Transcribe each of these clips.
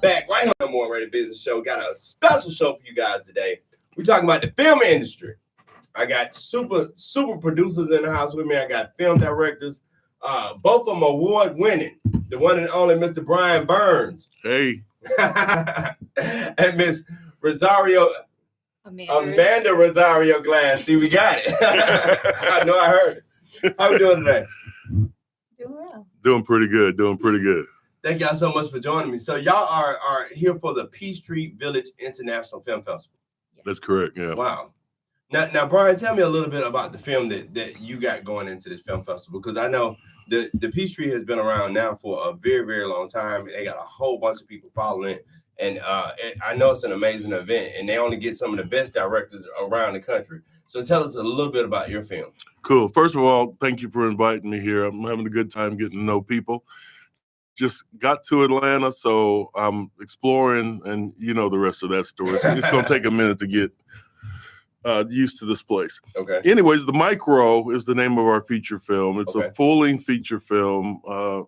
back right here on the UnOrdinary Business Show. Got a special show for you guys today. We're talking about the film industry. I got super producers in the house with me. I got film directors. Both of them award-winning. The one and only Mr. Brian Burns. Hey. And Miss Rosario... Amanda Rosario Glass. See, we got it. I know I heard it. How we doing today? Doing well. Doing pretty good. Thank y'all so much for joining me. So y'all are here for the Peachtree Village International Film Festival. Yes. That's correct, yeah. Wow. Now, Brian, tell me a little bit about the film that you got going into this film festival, because I know the Peachtree has been around now for a very, very long time. They got a whole bunch of people following it. And I know it's an amazing event, and they only get some of the best directors around the country. So tell us a little bit about your film. Cool. First of all, thank you for inviting me here. I'm having a good time getting to know people. Just got to Atlanta, so I'm exploring, and you know the rest of that story. It's going to take a minute to get used to this place. Okay. Anyways, The Micro is the name of our feature film. It's Okay. a full-length feature film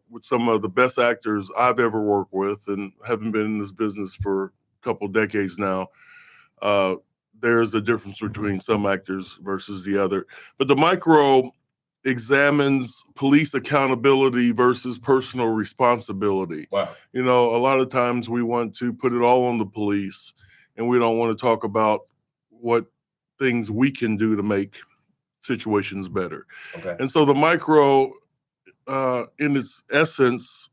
with some of the best actors I've ever worked with, and having been in this business for a couple decades now. There's a difference between some actors versus the other. But The Micro examines police accountability versus personal responsibility. Wow. You know, a lot of times we want to put it all on the police, and we don't want to talk about what things we can do to make situations better. Okay. And so The Micro, in its essence,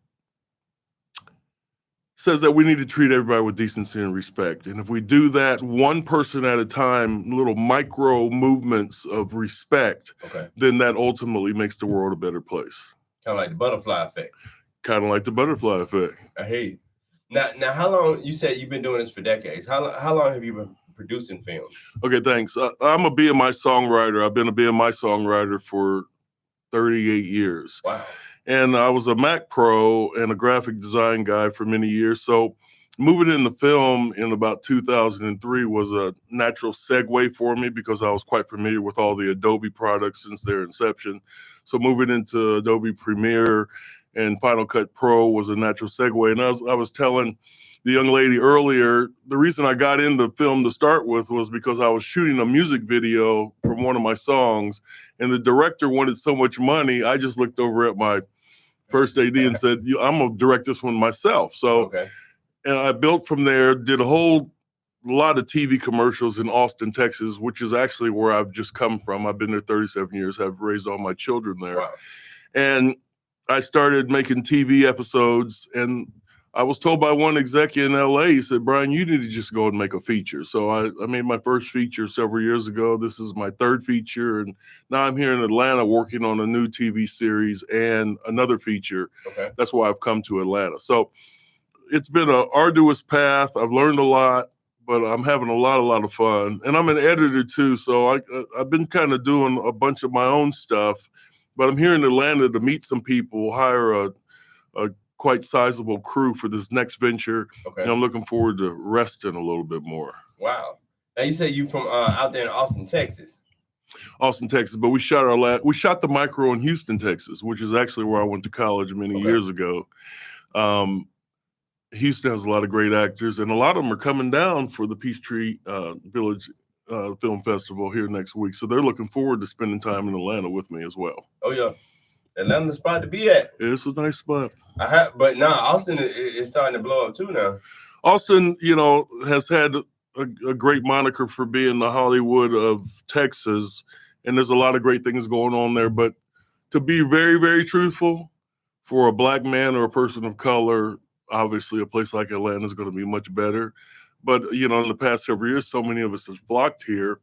says that we need to treat everybody with decency and respect. And if we do that one person at a time, little micro movements of respect, Okay. then that ultimately makes the world a better place. Kind of like the butterfly effect. Kind of like the butterfly effect. I hear you. Now, how long, you said you've been doing this for decades. How long have you been producing films? Okay, thanks. I'm a BMI songwriter. I've been a BMI songwriter for 38 years. Wow. And I was a Mac pro and a graphic design guy for many years. So moving into film in about 2003 was a natural segue for me because I was quite familiar with all the Adobe products since their inception. So moving into Adobe Premiere and Final Cut Pro was a natural segue. And I was telling the young lady earlier, the reason I got into film to start with was because I was shooting a music video from one of my songs, and the director wanted so much money, I just looked over at my first AD and said, I'm gonna direct this one myself. So, Okay. and I built from there, did a whole lot of TV commercials in Austin, Texas, which is actually where I've just come from. I've been there 37 years, have raised all my children there. Wow. And I started making TV episodes, and I was told by one executive in LA, he said, Brian, you need to just go and make a feature. So I made my first feature several years ago. This is my third feature. And now I'm here in Atlanta working on a new TV series and another feature. Okay. That's why I've come to Atlanta. So it's been an arduous path. I've learned a lot, but I'm having a lot of fun. And I'm an editor too. So I've been kind of doing a bunch of my own stuff, but I'm here in Atlanta to meet some people, hire a quite sizable crew for this next venture. Okay. And I'm looking forward to resting a little bit more. Wow. Now you said you from out there in Austin, Texas. Austin, Texas, but we shot The Micro in Houston, Texas, which is actually where I went to college many years ago. Houston has a lot of great actors, and a lot of them are coming down for the Peachtree Village Film Festival here next week. So they're looking forward to spending time in Atlanta with me as well. Oh yeah. Atlanta's the spot to be at. It's a nice spot. But now Austin is starting to blow up too now. Austin, you know, has had a great moniker for being the Hollywood of Texas, and there's a lot of great things going on there. But to be very, very truthful, for a Black man or a person of color, obviously a place like Atlanta is going to be much better. But, you know, in the past several years, so many of us have flocked here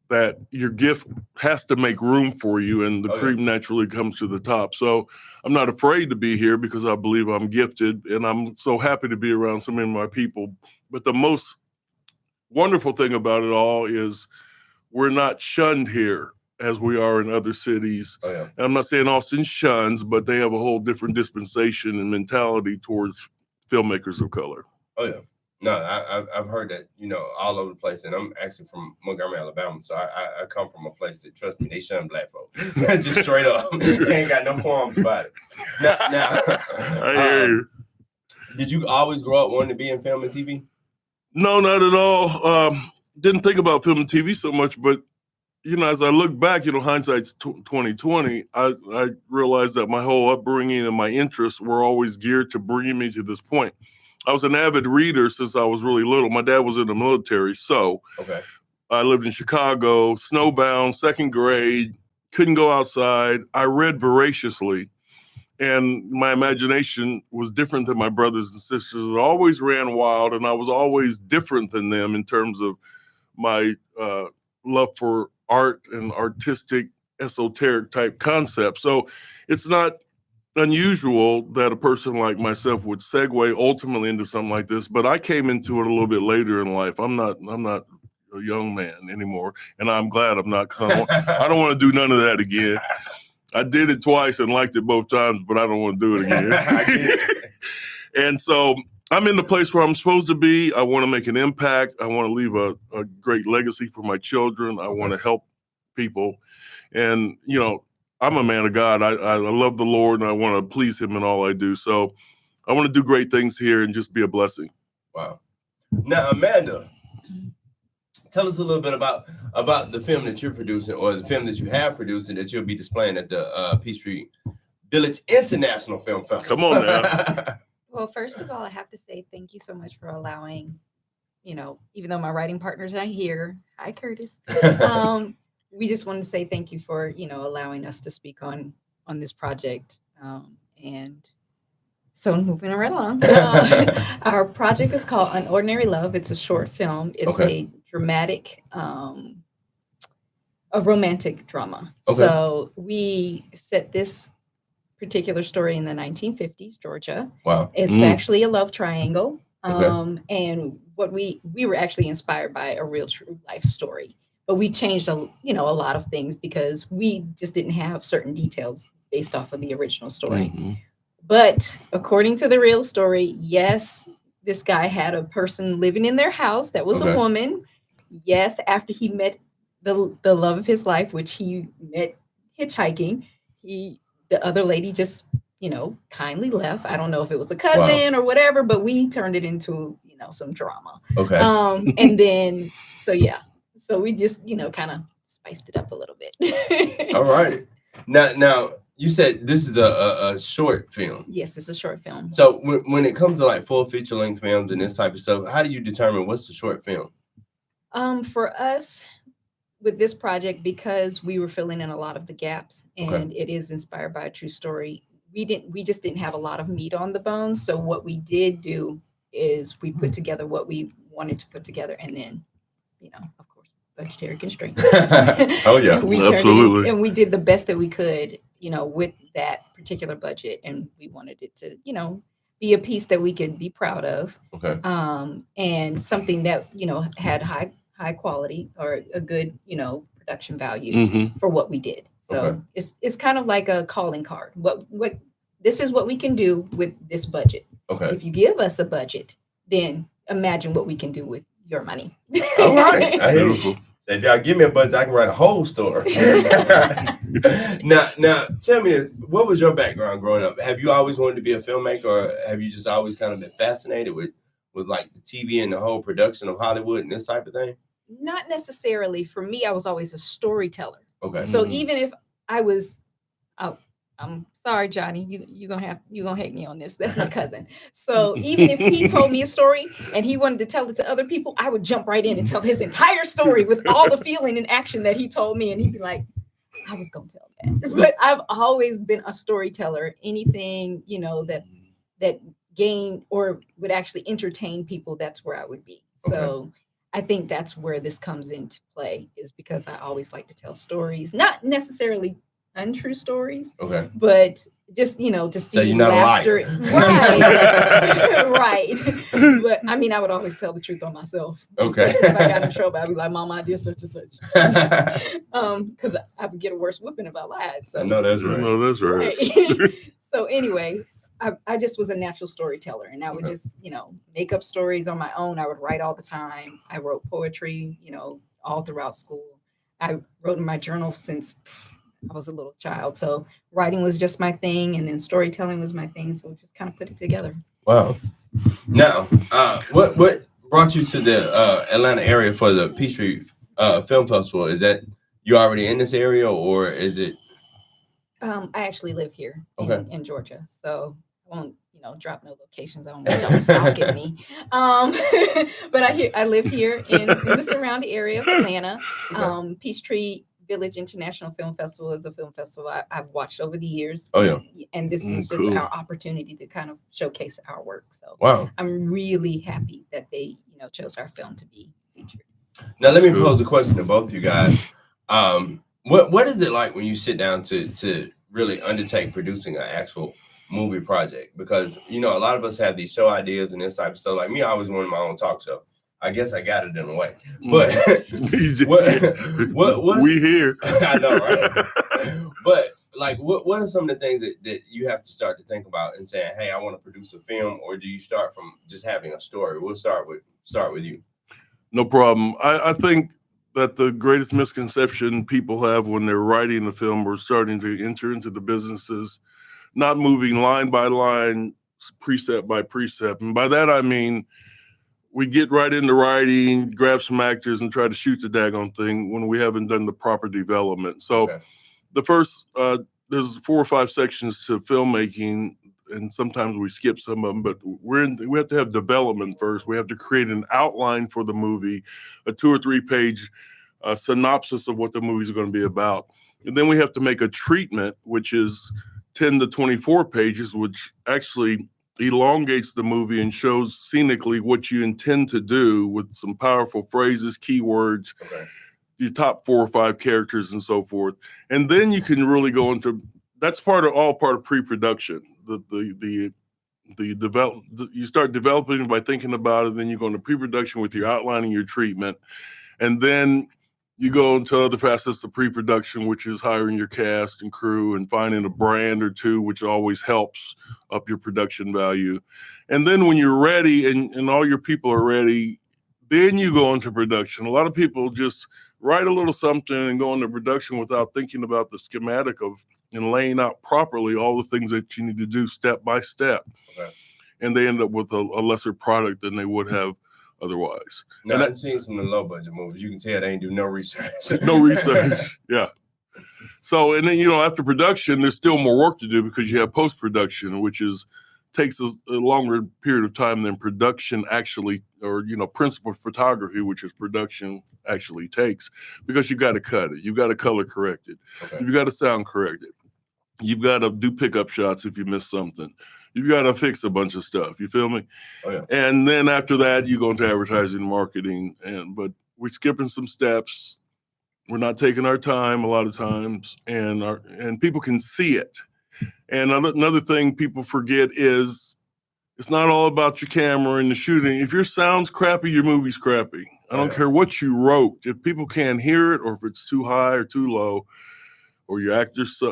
that your gift has to make room for you, and the cream naturally comes to the top. So I'm not afraid to be here because I believe I'm gifted, and I'm so happy to be around so many of my people. But the most wonderful thing about it all is we're not shunned here as we are in other cities. Oh, yeah. And I'm not saying Austin shuns, but they have a whole different dispensation and mentality towards filmmakers of color. Oh, yeah. No, I've heard that, you know, all over the place. And I'm actually from Montgomery, Alabama. So I come from a place that, trust me, they shun Black folks. Just straight up. They ain't got no qualms about it. Now, I hear you. Did you always grow up wanting to be in film and TV? No, not at all. Didn't think about film and TV so much, but as I look back, hindsight's 2020. I realized that my whole upbringing and my interests were always geared to bringing me to this point. I was an avid reader since I was really little. My dad was in the military, so I lived in Chicago, snowbound, second grade, couldn't go outside. I read voraciously, and my imagination was different than my brothers and sisters. It always ran wild, and I was always different than them in terms of my love for art and artistic, esoteric type concepts. So it's not unusual that a person like myself would segue ultimately into something like this, but I came into it a little bit later in life. I'm not a young man anymore, and I'm glad I'm not, because I don't want to do none of that again. I did it twice and liked it both times, but I don't want to do it again. And so I'm in the place where I'm supposed to be. I want to make an impact. I want to leave a great legacy for my children. I want to help people. And, I'm a man of God. I love the Lord, and I want to please him in all I do. So I want to do great things here and just be a blessing. Wow. Now, Amanda, tell us a little bit about the film that you're producing, or the film that you have produced and that you'll be displaying at the Peachtree Village International Film Festival. Come on now. Well, first of all, I have to say thank you so much for allowing, even though my writing partner's not here, hi, Curtis. We just want to say thank you for, allowing us to speak on this project. And so moving right along, our project is called UnOrdinary Love. It's a short film. It's a dramatic, a romantic drama. So we set this particular story in the 1950s, Georgia. Wow. It's actually a love triangle. And what we were actually inspired by a real true life story. But we changed a lot of things because we just didn't have certain details based off of the original story. Mm-hmm. But according to the real story, yes, this guy had a person living in their house that was a woman. Yes, after he met the love of his life, which he met hitchhiking, the other lady just, kindly left. I don't know if it was a cousin or whatever, but we turned it into, some drama. And then, so we just, kind of spiced it up a little bit. All right. Now you said this is a short film. Yes, it's a short film. So when it comes to like full feature length films and this type of stuff, how do you determine what's the short film? For us with this project, because we were filling in a lot of the gaps and it is inspired by a true story, we just didn't have a lot of meat on the bone. So what we did do is we put together what we wanted to put together, and then, of course, budgetary constraints. Oh yeah, absolutely. And we did the best that we could, with that particular budget, and we wanted it to, be a piece that we could be proud of. And something that, had high quality or a good, production value for what we did. So it's kind of like a calling card. What this is what we can do with this budget. If you give us a budget, then imagine what we can do with your money. All right. Beautiful. So if y'all give me a budget, I can write a whole story. Now, tell me this. What was your background growing up? Have you always wanted to be a filmmaker, or have you just always kind of been fascinated with like the TV and the whole production of Hollywood and this type of thing? Not necessarily. For me, I was always a storyteller. So even if I was, I'm sorry, Johnny, you're gonna hate me on this. That's my cousin. So even if he told me a story and he wanted to tell it to other people, I would jump right in and tell his entire story with all the feeling and action that he told me, and he'd be like, I was gonna tell that. But I've always been a storyteller. Anything, that gained or would actually entertain people, that's where I would be. So I think that's where this comes into play, is because I always like to tell stories, not necessarily untrue stories, but just to see, so you're not laughter. A liar. Right. Right. But I mean, I would always tell the truth on myself. Especially if I got in trouble, I'd be like, Mama, I did such and such. Because I would get a worse whipping if I lied. So I know that's right. That's right. So anyway, I just was a natural storyteller, and I would just, make up stories on my own. I would write all the time. I wrote poetry, all throughout school. I wrote in my journal since I was a little child. So writing was just my thing, and then storytelling was my thing. So we just kind of put it together. Wow. Now, what brought you to the Atlanta area for the Peachtree Film Festival? Is that you already in this area, or is it? I actually live here Okay. in Georgia, so I won't, drop no locations. I don't want y'all stalking me. But I live here in the surrounding area of Atlanta. Okay. Peachtree Village International Film Festival is a film festival I've watched over the years. Oh, yeah. And this is just Cool. our opportunity to kind of showcase our work. So Wow. I'm really happy that they, chose our film to be featured. Now let me Cool. pose a question to both you guys. What is it like when you sit down to really undertake producing an actual movie project? Because a lot of us have these show ideas and this type of stuff. Like me, I always wanted my own talk show. I guess I got it in a way. But what's, we here. I know, right? But like, what are some of the things that you have to start to think about and saying, hey, I want to produce a film, or do you start from just having a story? We'll start with you. No problem. I think that the greatest misconception people have when they're writing a film or starting to enter into the business is not moving line by line, precept by precept. And by that, I mean, we get right into writing, grab some actors and try to shoot the daggone thing when we haven't done the proper development. So Okay. the first, there's 4 or 5 sections to filmmaking, and sometimes we skip some of them, but we have to have development first. We have to create an outline for the movie, a 2 or 3 page synopsis of what the movie is going to be about. And then we have to make a treatment, which is 10 to 24 pages, which actually elongates the movie and shows scenically what you intend to do with some powerful phrases, keywords, Okay. your top 4 or 5 characters and so forth. And then you can really go into, that's part of pre-production. You start developing by thinking about it, then you go into pre-production with your outlining your treatment. And then you go into other facets of pre-production, which is hiring your cast and crew and finding a brand or two, which always helps up your production value. And then when you're ready and all your people are ready, then you go into production. A lot of people just write a little something and go into production without thinking about the schematic of and laying out properly all the things that you need to do step by step. Okay. And they end up with a lesser product than they would have otherwise. Now, I've seen some of the low budget movies. You can tell they ain't do no research. No research. Yeah. So, and then, after production, there's still more work to do because you have post-production, which takes a longer period of time than production actually, or, principal photography, which is production actually takes, because you got to cut it. You got to color correct it. Okay. You got to sound correct it. You've got to do pickup shots if you miss something. You've got to fix a bunch of stuff. You feel me? Oh, yeah. And then after that, you go into advertising and marketing. But we're skipping some steps. We're not taking our time a lot of times, and people can see it. And another thing people forget is it's not all about your camera and the shooting. If your sound's crappy, your movie's crappy. I don't care what you wrote. If people can't hear it, or if it's too high or too low, or your actors,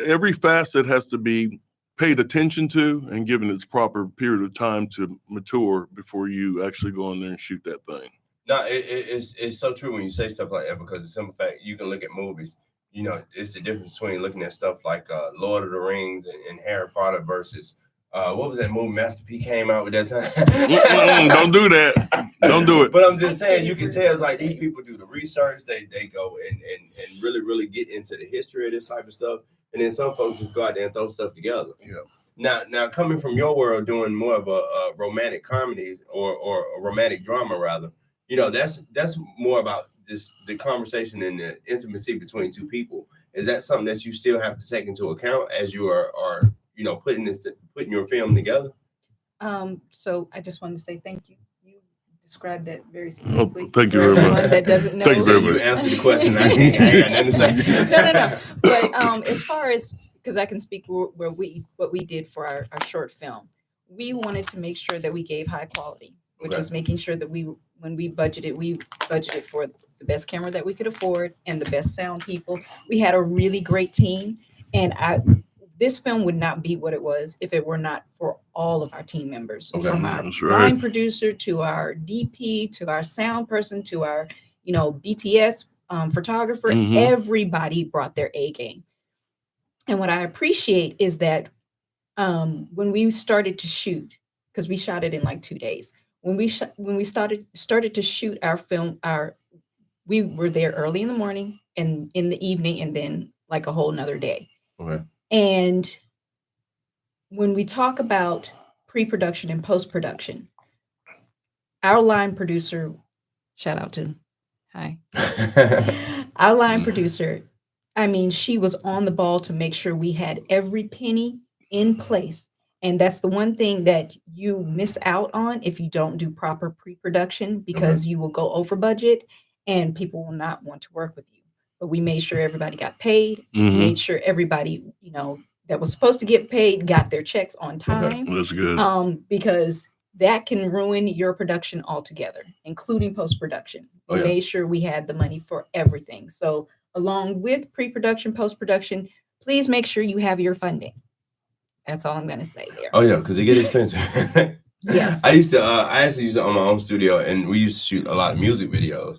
every facet has to be paid attention to and given its proper period of time to mature before you actually go in there and shoot that thing. No, it's so true when you say stuff like that, because the simple fact, you can look at movies, it's the difference between looking at stuff like Lord of the Rings and Harry Potter versus what was that movie Master P came out with that time? Don't do that. Don't do it. But I'm just saying, you can tell it's like these people do the research, they go and really, really get into the history of this type of stuff. And then some folks just go out there and throw stuff together. Yeah. Now coming from your world, doing more of a romantic comedies or a romantic drama rather, that's more about just the conversation and the intimacy between two people. Is that something that you still have to take into account as you are putting your film together? So I just wanted to say thank you. You described that very succinctly. Thank you very much. Anyone that doesn't know, Thank you very You much. answered the question. I ain't got nothing to say. No. But as far as, because I can speak what we did for our short film, we wanted to make sure that we gave high quality, which was making sure that when we budgeted for the best camera that we could afford and the best sound people. We had a really great team, and this film would not be what it was if it were not for all of our team members, from our line producer to our DP to our sound person to our BTS photographer. Everybody brought their A game. And what I appreciate is that when we started to shoot, because we shot it in like 2 days. When we started to shoot our film, we were there early in the morning and in the evening, and then like a whole nother day. Okay. And when we talk about pre-production and post-production, our line producer, shout out to our line producer, I mean, she was on the ball to make sure we had every penny in place. And that's the one thing that you miss out on if you don't do proper pre-production, because you will go over budget and people will not want to work with you. But we made sure everybody got paid, made sure everybody, you know, that was supposed to get paid got their checks on time. That's good. Because that can ruin your production altogether, including post-production. We made sure we had the money for everything. So along with pre-production, post-production, please make sure you have your funding. That's all I'm going to say there. Oh yeah, because it gets expensive. Yes. I actually used to own my own studio, and we used to shoot a lot of music videos.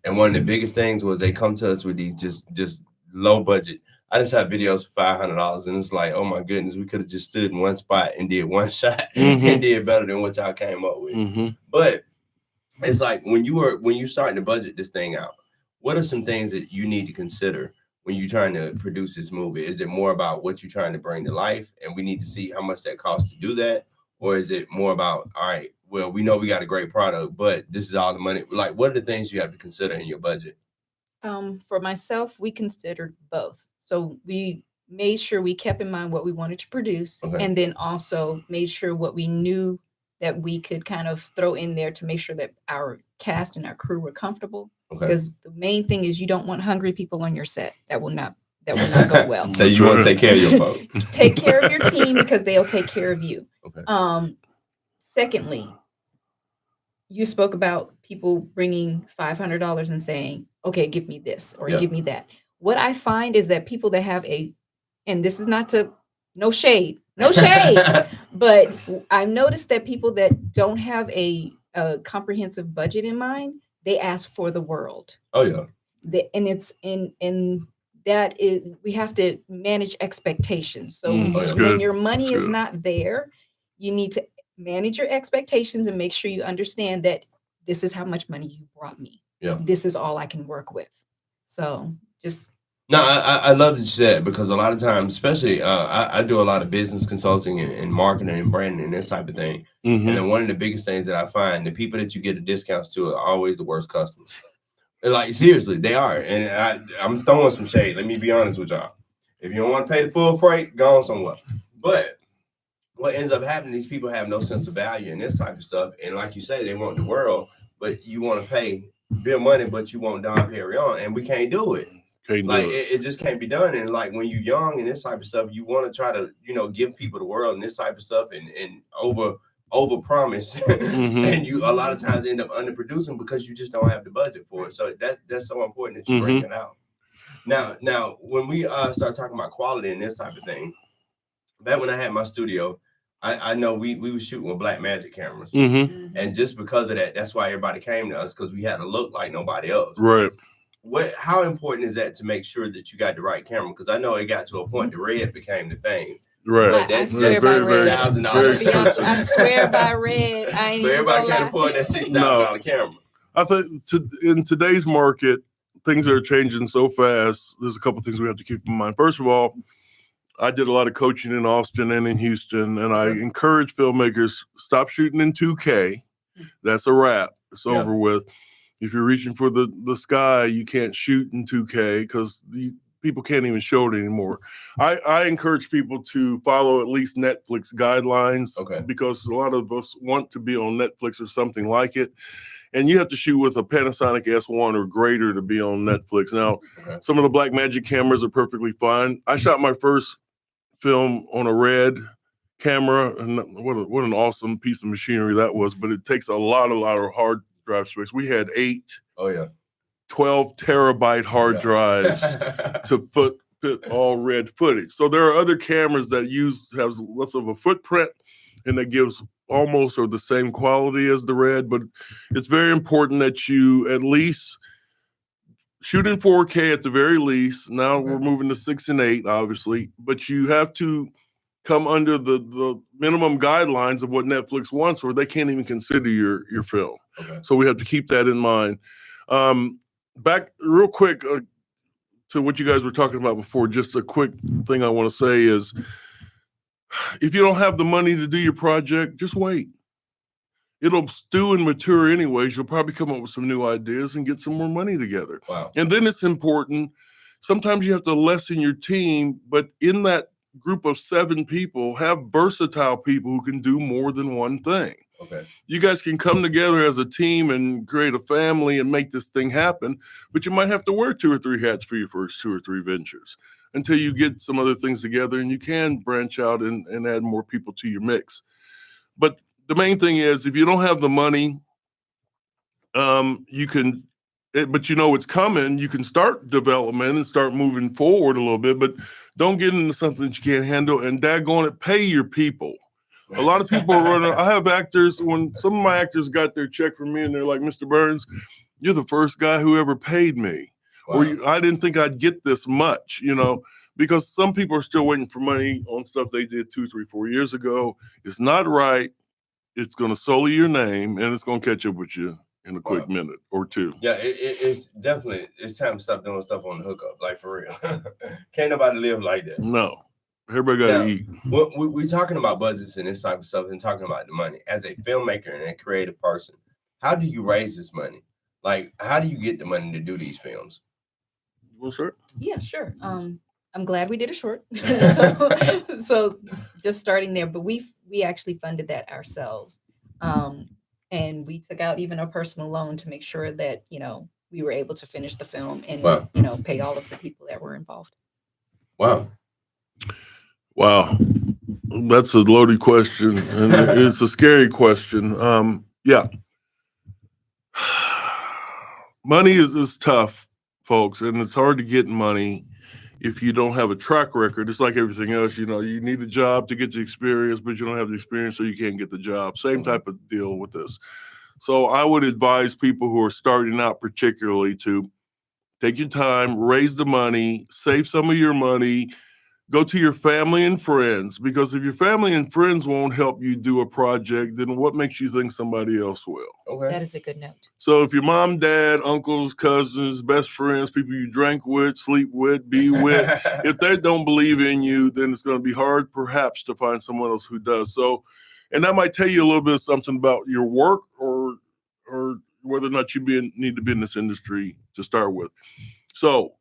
And one of the biggest things was they come to us with these just low budget. I just had videos for $500, and it's like, oh my goodness, we could have just stood in one spot and did one shot and did better than what y'all came up with. But it's like when you starting to budget this thing out, what are some things that you need to consider when you're trying to produce this movie? Is it more about what you're trying to bring to life, and we need to see how much that costs to do that? Or is it more about, all right, well, we know we got a great product, but this is all the money. Like, what are the things you have to consider in your budget? For myself, we considered both. So we made sure we kept in mind what we wanted to produce, and then also made sure what we knew that we could kind of throw in there to make sure that our cast and our crew were comfortable. Because the main thing is you don't want hungry people on your set. That will not go well. So you want to take care of your folks. Take care of your team, because they'll take care of you. Secondly, you spoke about people bringing $500 and saying, okay, give me this or give me that. What I find is that people that have and this is no shade, but I've noticed that people that don't have a comprehensive budget in mind, they ask for the world. Oh yeah. And it's in that is, we have to manage expectations. So when your money is not there, you need to manage your expectations and make sure you understand that this is how much money you brought me. This is all I can work with. So just. No, I love that you said, because a lot of times, especially I do a lot of business consulting and marketing and branding and this type of thing. And then one of the biggest things that I find, the people that you get the discounts to are always the worst customers. Like, seriously, they are. And I'm throwing some shade. Let me be honest with y'all. If you don't want to pay the full freight, go on somewhere. But what ends up happening, these people have no sense of value in this type of stuff. And like you say, they want the world, but you want to pay bill money, but you want Don Perignon, and we can't do it. It just can't be done. And like when you're young and this type of stuff, you want to try to, give people the world and this type of stuff and over promise. And you a lot of times end up underproducing because you just don't have the budget for it. So that's so important that you bring it out. Now when we start talking about quality and this type of thing, back when I had my studio, I know we were shooting with black magic cameras. And just because of that, that's why everybody came to us, because we had to look like nobody else. Right. How important is that to make sure that you got the right camera? Because I know it got to a point the red became the thing. Right. I swear by red. $1,000. I swear by red. I ain't but everybody can't lie. afford that $6,000 camera. I think in today's market, things are changing so fast. There's a couple of things we have to keep in mind. First of all, I did a lot of coaching in Austin and in Houston, and I encourage filmmakers, stop shooting in 2K. That's a wrap. It's over with. If you're reaching for the sky, you can't shoot in 2K because people can't even show it anymore. I encourage people to follow at least Netflix guidelines, because a lot of us want to be on Netflix or something like it. And you have to shoot with a Panasonic S1 or greater to be on Netflix. Now, some of the Blackmagic cameras are perfectly fine. I shot my first film on a red camera, and what an awesome piece of machinery that was. But it takes a lot of hard drive space. We had 12 terabyte hard drives to put all red footage. So there are other cameras that have less of a footprint and that gives almost or the same quality as the red, but it's very important that you at least shoot in 4K at the very least. Now we're moving to 6 and 8, obviously, but you have to come under the minimum guidelines of what Netflix wants, or they can't even consider your film. Okay. So we have to keep that in mind. Back real quick to what you guys were talking about before, just a quick thing I want to say is, if you don't have the money to do your project, just wait. It'll stew and mature anyways. You'll probably come up with some new ideas and get some more money together. Wow. And then it's important. Sometimes you have to lessen your team, but in that group of 7 people, have versatile people who can do more than one thing. Okay. You guys can come together as a team and create a family and make this thing happen, but you might have to wear 2 or 3 hats for your first 2 or 3 ventures until you get some other things together and you can branch out and add more people to your mix. But the main thing is, if you don't have the money, you can, but you know it's coming, you can start development and start moving forward a little bit, but don't get into something that you can't handle, and daggone it, pay your people. A lot of people are running. I have actors, when some of my actors got their check from me and they're like, Mr. Burns, you're the first guy who ever paid me. Wow. Or I didn't think I'd get this much, you know, because some people are still waiting for money on stuff they did 2, 3, 4 years ago. It's not right. It's going to sully your name, and it's going to catch up with you in a quick minute or 2. Yeah, it's definitely, it's time to stop doing stuff on the hookup, like for real. Can't nobody live like that. No. Everybody got to eat. We're talking about budgets and this type of stuff and talking about the money. As a filmmaker and a creative person, how do you raise this money? Like, how do you get the money to do these films? Well, sir? Yeah, sure. I'm glad we did a short. so just starting there, but we actually funded that ourselves. And we took out even a personal loan to make sure that, you know, we were able to finish the film and, you know, pay all of the people that were involved. Wow. Wow. That's a loaded question. And it's a scary question. Yeah. Money is tough, folks, and it's hard to get money if you don't have a track record. It's like everything else, you know, you need a job to get the experience, but you don't have the experience, so you can't get the job. Same type of deal with this. So I would advise people who are starting out particularly to take your time, raise the money, save some of your money, go to your family and friends, because if your family and friends won't help you do a project, then what makes you think somebody else will? Okay. That is a good note. So if your mom, dad, uncles, cousins, best friends, people you drank with, sleep with, be with, if they don't believe in you, then it's going to be hard perhaps to find someone else who does. So, and that might tell you a little bit of something about your work or whether or not you need to be in this industry to start with. So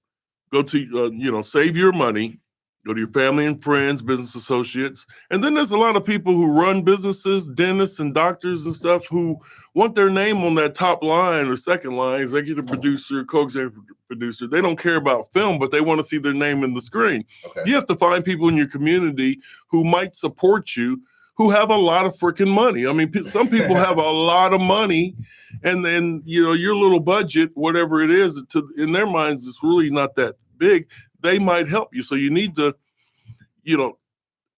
go to, save your money. Go to your family and friends, business associates. And then there's a lot of people who run businesses, dentists and doctors and stuff, who want their name on that top line or second line, executive producer, co-executive producer. They don't care about film, but they want to see their name in the screen. Okay. You have to find people in your community who might support you, who have a lot of freaking money. I mean, some people have a lot of money, and then, your little budget, whatever it is, in their minds, it's really not that big. They might help you. So you need to,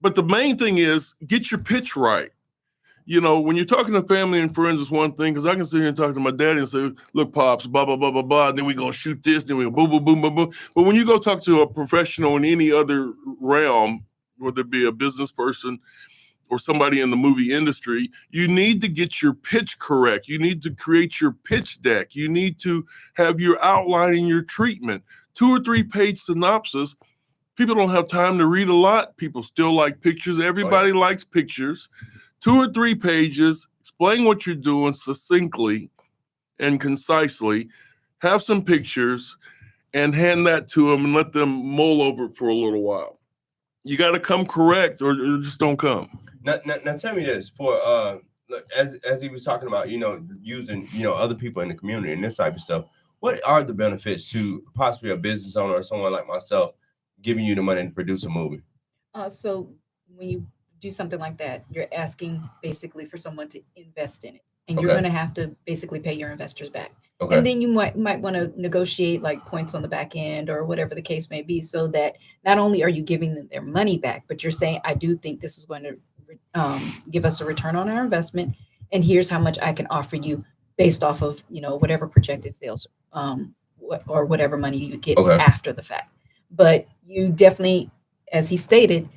but the main thing is get your pitch right. When you're talking to family and friends, it's one thing, because I can sit here and talk to my daddy and say, look, Pops, blah, blah, blah, blah, blah. And then we're going to shoot this. Then we go boom, boom, boom, boom, boom. But when you go talk to a professional in any other realm, whether it be a business person or somebody in the movie industry, you need to get your pitch correct. You need to create your pitch deck. You need to have your outline and your treatment. 2 or 3 page synopsis. People don't have time to read a lot. People still like pictures. Everybody likes pictures. 2 or 3 pages. Explain what you're doing succinctly and concisely. Have some pictures and hand that to them and let them mull over it for a little while. You got to come correct or just don't come. Now tell me this, for as he was talking about, using, other people in the community and this type of stuff. What are the benefits to possibly a business owner or someone like myself giving you the money to produce a movie? So when you do something like that, you're asking basically for someone to invest in it, and you're going to have to basically pay your investors back. Okay. And then you might want to negotiate like points on the back end or whatever the case may be, so that not only are you giving them their money back, but you're saying, I do think this is going to give us a return on our investment, and here's how much I can offer you based off of, whatever projected sales or whatever money you get after the fact. But you definitely, as he stated,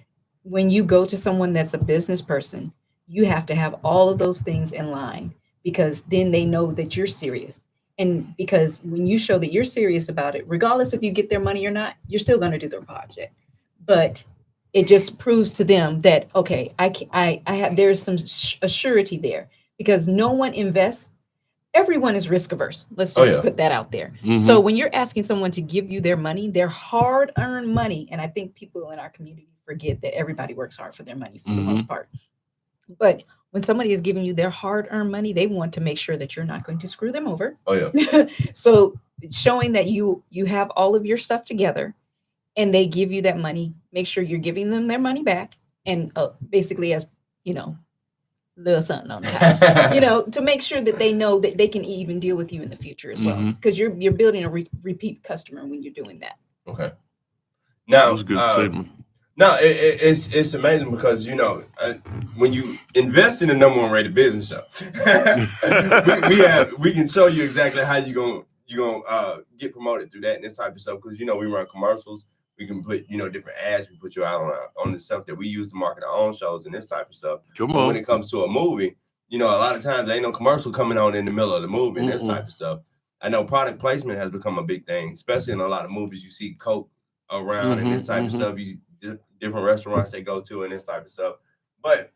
when you go to someone that's a business person, you have to have all of those things in line, because then they know that you're serious. And because when you show that you're serious about it, regardless if you get their money or not, you're still going to do their project. But it just proves to them that, okay, I have, there's some a surety there, because no one invests. Everyone is risk averse. Let's Oh, just yeah. put that out there. Mhm. So when you're asking someone to give you their money, their hard earned money, and I think people in our community forget that everybody works hard for their money for the most part. But when somebody is giving you their hard earned money, they want to make sure that you're not going to screw them over. Oh yeah. So showing that you have all of your stuff together, and they give you that money, make sure you're giving them their money back, and basically, as you know, little something on the house, to make sure that they know that they can even deal with you in the future as well, because you're building a repeat customer when you're doing that. Okay. That Now, was a good statement. no, it's amazing because when you invest in the #1 rated business show, we can show you exactly how you gonna get promoted through that and this type of stuff, because we run commercials. We can put different ads. We put you out on the stuff that we use to market our own shows and this type of stuff. Come But on. when it comes to a movie, a lot of times there ain't no commercial coming on in the middle of the movie and this type of stuff. I know product placement has become a big thing, especially in a lot of movies. You see Coke around and this type of stuff. You different restaurants they go to and this type of stuff. But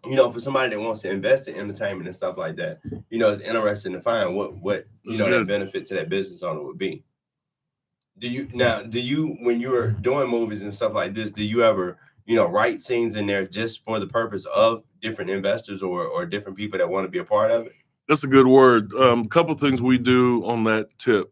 for somebody that wants to invest in entertainment and stuff like that, it's interesting to find what that benefit to that business owner would be. Do you when you're doing movies and stuff like this, do you ever write scenes in there just for the purpose of different investors or different people that want to be a part of it? That's a good word. A couple things we do on that tip.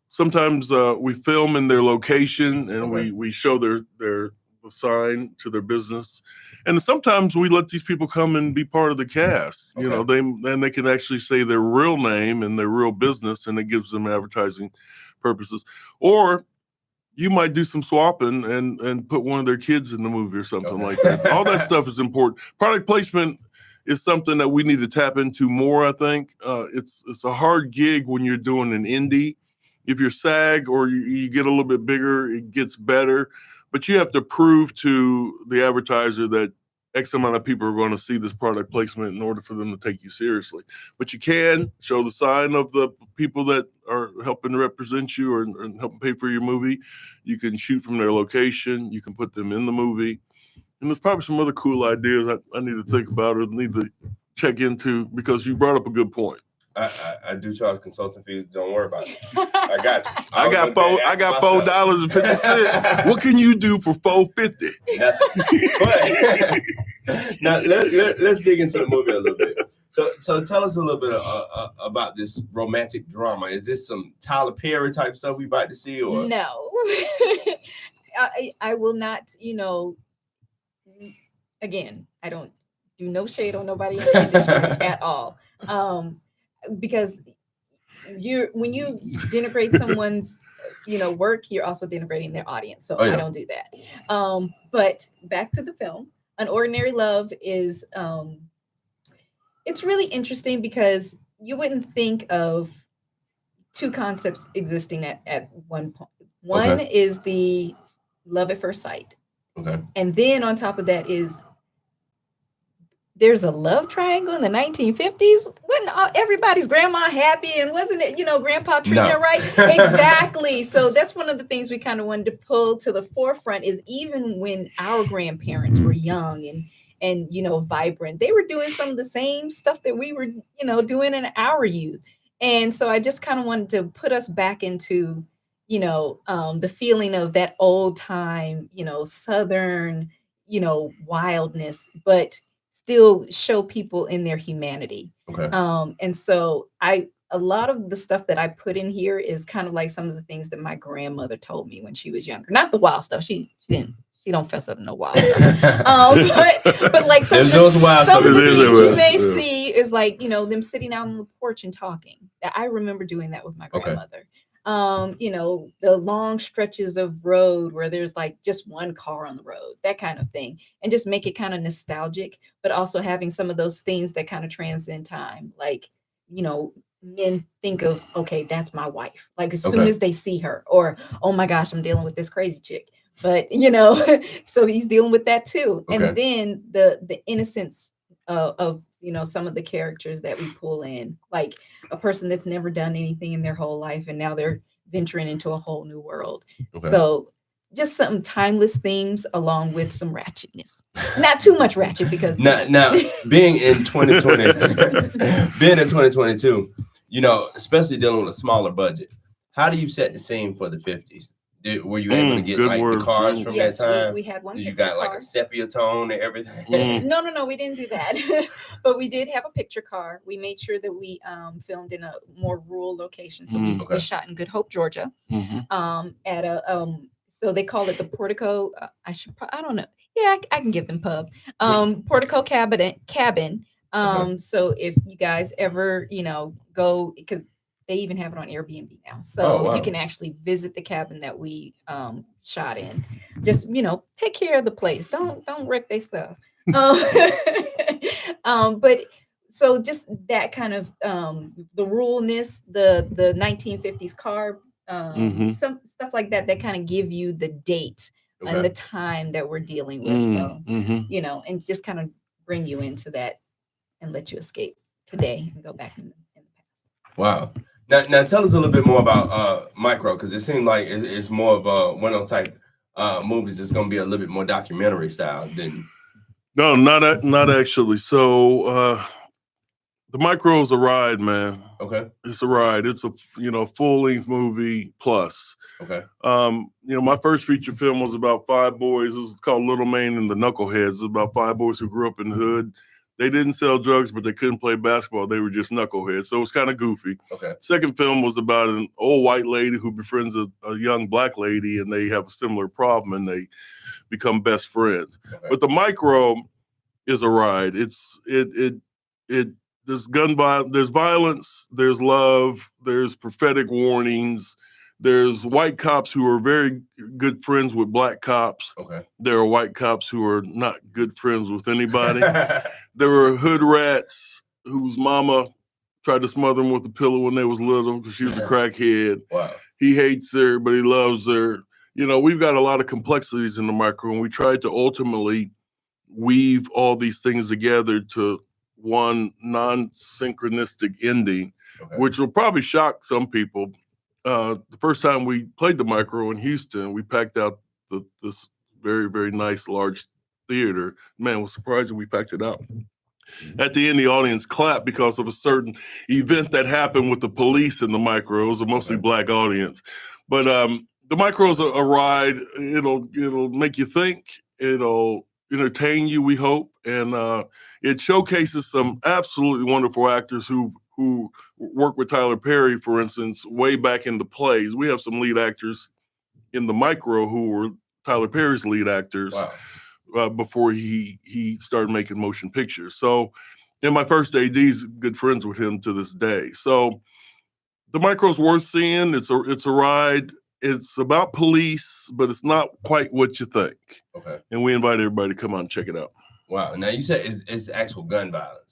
Sometimes we film in their location and we show their sign to their business, and sometimes we let these people come and be part of the cast. They can actually say their real name and their real business, and it gives them advertising purposes. Or you might do some swapping and put one of their kids in the movie or something like that. All that stuff is important. Product placement is something that we need to tap into more, I think. It's a hard gig when you're doing an indie. If you're SAG or you get a little bit bigger, it gets better. But you have to prove to the advertiser that X amount of people are going to see this product placement in order for them to take you seriously. But you can show the sign of the people that are helping represent you or helping pay for your movie. You can shoot from their location. You can put them in the movie. And there's probably some other cool ideas I need to think about or need to check into, because you brought up a good point. I do charge consulting fees. Don't worry about it. I got you. I got $4.50. What can you do for $4.50? But now let's dig into the movie a little bit. So tell us a little bit about this romantic drama. Is this some Tyler Perry type stuff we about to see, or no? I will not. Again, I don't do no shade on nobody in the industry at all. Because when you denigrate someone's work, you're also denigrating their audience. So I don't do that. But back to the film, UnOrdinary Love is it's really interesting because you wouldn't think of two concepts existing at one point. One is the love at first sight. Okay. And then on top of that is there's a love triangle in the 1950s. Wasn't everybody's grandma happy, and wasn't it, grandpa treating her right? Exactly. So that's one of the things we kind of wanted to pull to the forefront, is even when our grandparents were young and vibrant, they were doing some of the same stuff that we were, doing in our youth. And so I just kind of wanted to put us back into, the feeling of that old time, Southern, wildness, but still show people in their humanity. Okay. And so a lot of the stuff that I put in here is kind of like some of the things that my grandmother told me when she was younger. Not the wild stuff. She don't fess up no wild stuff. But like some of the things you may see is like, them sitting out on the porch and talking. I remember doing that with my grandmother. The long stretches of road where there's like just one car on the road, that kind of thing, and just make it kind of nostalgic, but also having some of those things that kind of transcend time. Like, men think of, okay, that's my wife. Like as soon as they see her, or, oh my gosh, I'm dealing with this crazy chick. but so he's dealing with that too. Okay. And then the innocence of some of the characters that we pull in, like a person that's never done anything in their whole life and now they're venturing into a whole new world. Okay. So just some timeless themes along with some ratchetness. Not too much ratchet because now being in 2020, being in 2022, especially dealing with a smaller budget, how do you set the scene for the 50s? Were you able to get like the cars from yes, that time? we had one. You got like car. a sepia tone and everything. No, we didn't do that. But we did have a picture car. We made sure that we filmed in a more rural location. So we shot in Good Hope, Georgia. At a so they call it the Portico. I don't know. Yeah, I can give them pub. Portico cabin. So if you guys ever go, because they even have it on Airbnb now. So you can actually visit the cabin that we shot in. Just, take care of the place. Don't wreck their stuff. But so just that kind of the ruralness, the 1950s car, some stuff like that kind of give you the date and the time that we're dealing with. So, and just kind of bring you into that and let you escape today and go back in the past. Wow. Now tell us a little bit more about Micro, because it seemed like it's more of one of those type movies that's going to be a little bit more documentary style than. No, not actually. So the Micro is a ride, man. Okay. It's a ride. It's a full length movie plus. Okay. My first feature film was about 5 boys. This is called Little Maine and the Knuckleheads. It's about 5 boys who grew up in the hood. They didn't sell drugs, but they couldn't play basketball. They were just knuckleheads. So it was kind of goofy. Okay. Second film was about an old white lady who befriends a young black lady, and they have a similar problem, and they become best friends. Okay. But the Micro is a ride. There's there's violence, there's love, there's prophetic warnings. There's white cops who are very good friends with black cops. Okay. There are white cops who are not good friends with anybody. There were hood rats whose mama tried to smother them with a pillow when they was little because she was a crackhead. Wow. He hates her, but he loves her. We've got a lot of complexities in the Micro, and we tried to ultimately weave all these things together to one non-synchronistic ending, which will probably shock some people. The first time we played the Micro in Houston, we packed out this very, very nice large theater. Man, was surprised we packed it out. At the end, the audience clapped because of a certain event that happened with the police in the Micro. It was a mostly black audience. But the Micro is a ride. It'll make you think. It'll entertain you, we hope. And it showcases some absolutely wonderful actors who worked with Tyler Perry, for instance, way back in the plays. We have some lead actors in the Micro who were Tyler Perry's lead actors before he started making motion pictures. So, and my first AD's good friends with him to this day. So the Micro's worth seeing. It's a ride. It's about police, but it's not quite what you think. Okay. And we invite everybody to come out and check it out. Wow. Now you said it's actual gun violence.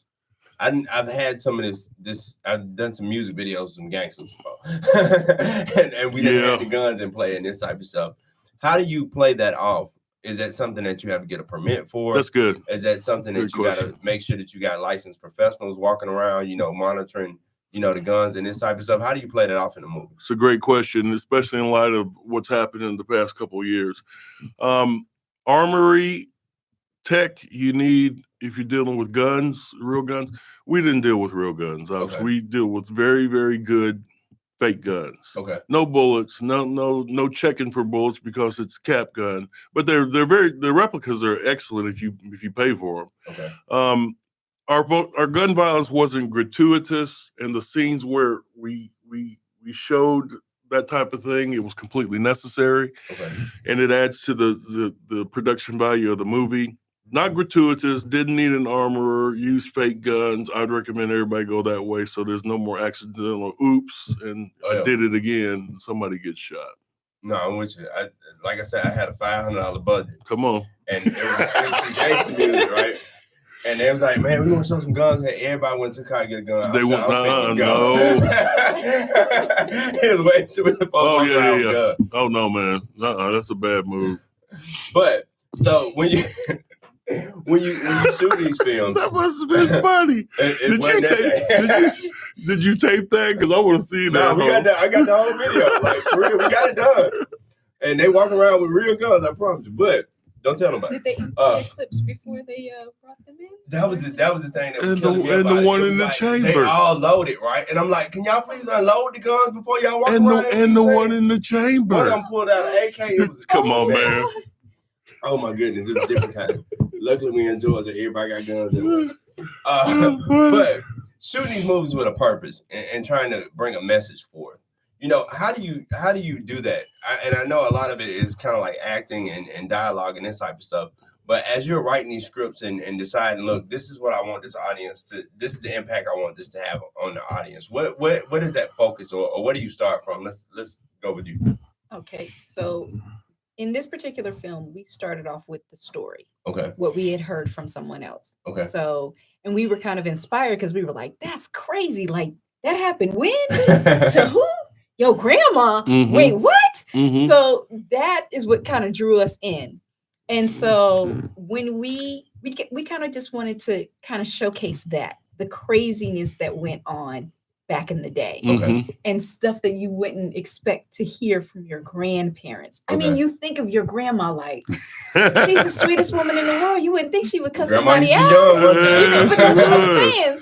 I've had some of this. I've done some music videos, some gangsters before, and we didn't have the guns in play and this type of stuff. How do you play that off? Is that something that you have to get a permit for? That's good. Is that something that you got to make sure that you got licensed professionals walking around, monitoring, the guns and this type of stuff? How do you play that off in the movie? It's a great question, especially in light of what's happened in the past couple of years. Armory tech you need if you're dealing with guns, real guns. We didn't deal with real guns. Okay. We deal with very, very good fake guns. Okay. No bullets, no checking for bullets because it's cap gun. But the replicas are excellent if you pay for them. Okay. Our gun violence wasn't gratuitous, and the scenes where we showed that type of thing, it was completely necessary. Okay. And it adds to the production value of the movie. Not gratuitous, didn't need an armorer, use fake guns. I'd recommend everybody go that way so there's no more accidental oops and I did it again, somebody gets shot. No, I'm with you. Like I said, I had a $500 budget. Come on. And it was gangster music, right? And they was like, man, we want to show some guns. And everybody went to the car to get a gun. They went, no. It was way too many folks. Yeah. Oh, no, man. That's a bad move. But so when you when you shoot these films, That must have been funny. Did you tape that? Because I want to see that. No, we got that. I got the whole video. Like for real, we got it done. And they walk around with real guns. I promise you. But don't tell nobody. Did they the clips before they brought them in? That was the thing that was And killing me the about one it. It in was the like, chamber. They all loaded, right? And I'm like, can y'all please unload the guns before y'all walk around? And the one in the chamber. One of them pulled out an AK. It was Come on, man. Oh my goodness, it was a different time. Luckily, we in Georgia, everybody got guns. But shooting these movies with a purpose and trying to bring a message forth. You know, how do you do that? And I know a lot of it is kind of like acting and dialogue and this type of stuff. But as you're writing these scripts and deciding, look, this is what I want this audience to. This is the impact I want this to have on the audience. What is that focus, or where do you start from? Let's go with you. Okay, so in this particular film, we started off with the story. Okay. What we had heard from someone else. Okay. So, and we were kind of inspired because we were like, that's crazy. Like, that happened when? To who? Yo, grandma. Mhm. Wait, what? Mhm. So that is what kind of drew us in. And so when we kind of just wanted to kind of showcase that, the craziness that went on back in the day. Mhm. And stuff that you wouldn't expect to hear from your grandparents. I mean, you think of your grandma like, she's the sweetest woman in the world. You wouldn't think she would cuss Grandma somebody used to out. be young one time. You know, but that's what I'm saying.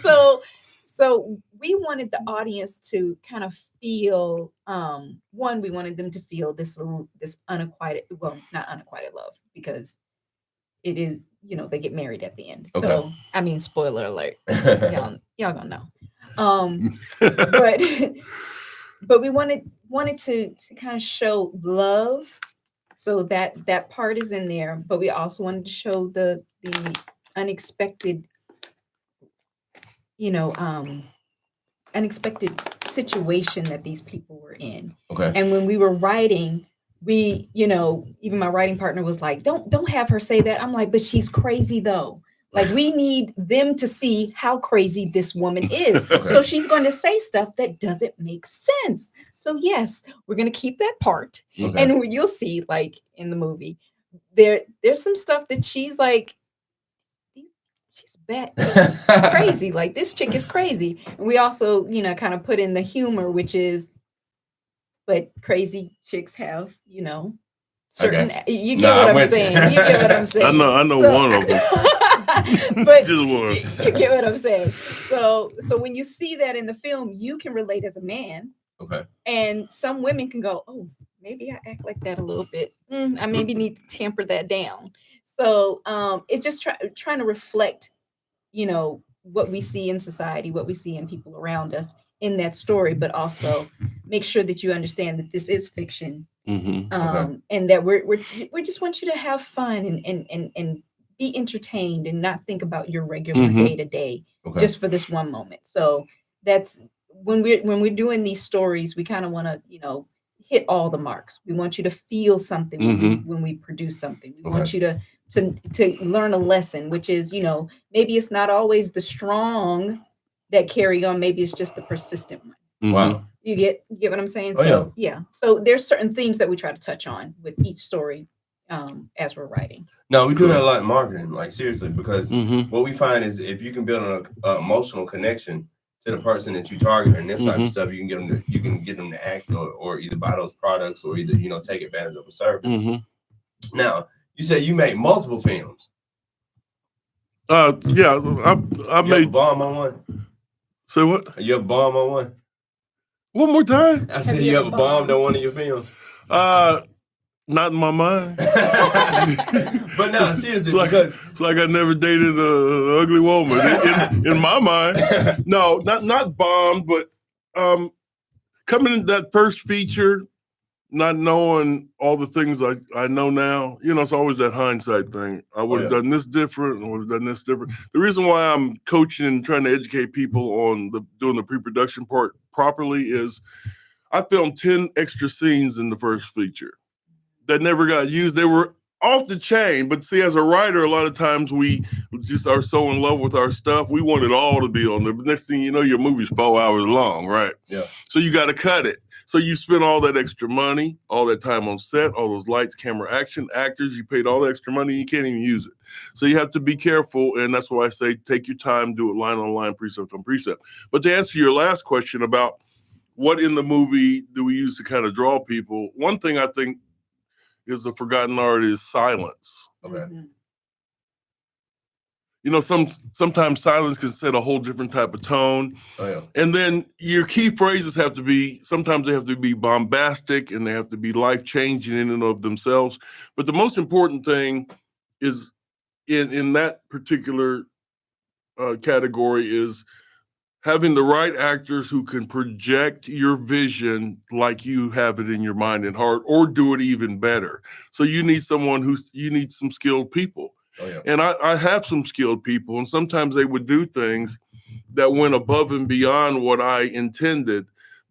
So we wanted the audience to kind of feel, one, we wanted them to feel this unrequited, well, not unrequited love, because it is, you know, they get married at the end. Okay. So, I mean, spoiler alert, y'all gonna know. But we wanted to kind of show love, so that part is in there. But we also wanted to show the unexpected, unexpected situation that these people were in. Okay. And when we were writing, we, even my writing partner was like, don't have her say that. I'm like, but she's crazy though. Like, we need them to see how crazy this woman is. Okay. So she's going to say stuff that doesn't make sense. So yes, we're going to keep that part. Okay. And you'll see, like in the movie, there's some stuff that she's like, she's bad, crazy. Like, this chick is crazy. And we also, kind of put in the humor, which is, but crazy chicks have, certain, you get what I'm saying. You get what I'm saying. I know one of them. But Just one. You get what I'm saying. So when you see that in the film, you can relate as a man. Okay. And some women can go, oh, maybe I act like that a little bit. I maybe need to tamper that down. So it's just trying to reflect, what we see in society, what we see in people around us in that story, but also make sure that you understand that this is fiction. Mm-hmm. And that we just want you to have fun and be entertained and not think about your regular day to day just for this one moment. So that's when we're doing these stories, we kind of want to, hit all the marks. We want you to feel something when we produce something. We want you to learn a lesson, which is, maybe it's not always the strong that carry on. Maybe it's just the persistent one. Wow. You get what I'm saying? Oh, So yeah. So there's certain things that we try to touch on with each story as we're writing. No, we do that a lot in marketing, like seriously, because what we find is if you can build an emotional connection to the person that you target and this type of stuff, you can get them to act or either buy those products or either take advantage of a service. Now, you said you made multiple films. Yeah, I You made a bomb on one. Say what? You a bomb on one. One more time. I said you ever bombed on one of your films. Not in my mind. But no, seriously, it's like I never dated an ugly woman in my mind. No, not bombed, but coming in that first feature, not knowing all the things I know now, it's always that hindsight thing. I would have done this different and would have done this different. The reason why I'm coaching and trying to educate people on doing the pre-production part properly is I filmed 10 extra scenes in the first feature that never got used. They were off the chain, but see, as a writer, a lot of times we just are so in love with our stuff. We want it all to be on there. But next thing you know, your movie's 4 hours long, right? Yeah. So you got to cut it. So you spent all that extra money, all that time on set, all those lights, camera, action, actors, you paid all the extra money, you can't even use it. So you have to be careful, and that's why I say take your time, do it line on line, precept on precept. But to answer your last question about what in the movie do we use to kind of draw people, one thing I think is a forgotten art is silence. Okay. Mm-hmm. You know, sometimes silence can set a whole different type of tone. Oh, yeah. And then your key phrases have to be, sometimes they have to be bombastic and they have to be life-changing in and of themselves. But the most important thing is in that particular category is having the right actors who can project your vision like you have it in your mind and heart, or do it even better. So you need you need some skilled people. Oh, yeah. And I have some skilled people, and sometimes they would do things that went above and beyond what I intended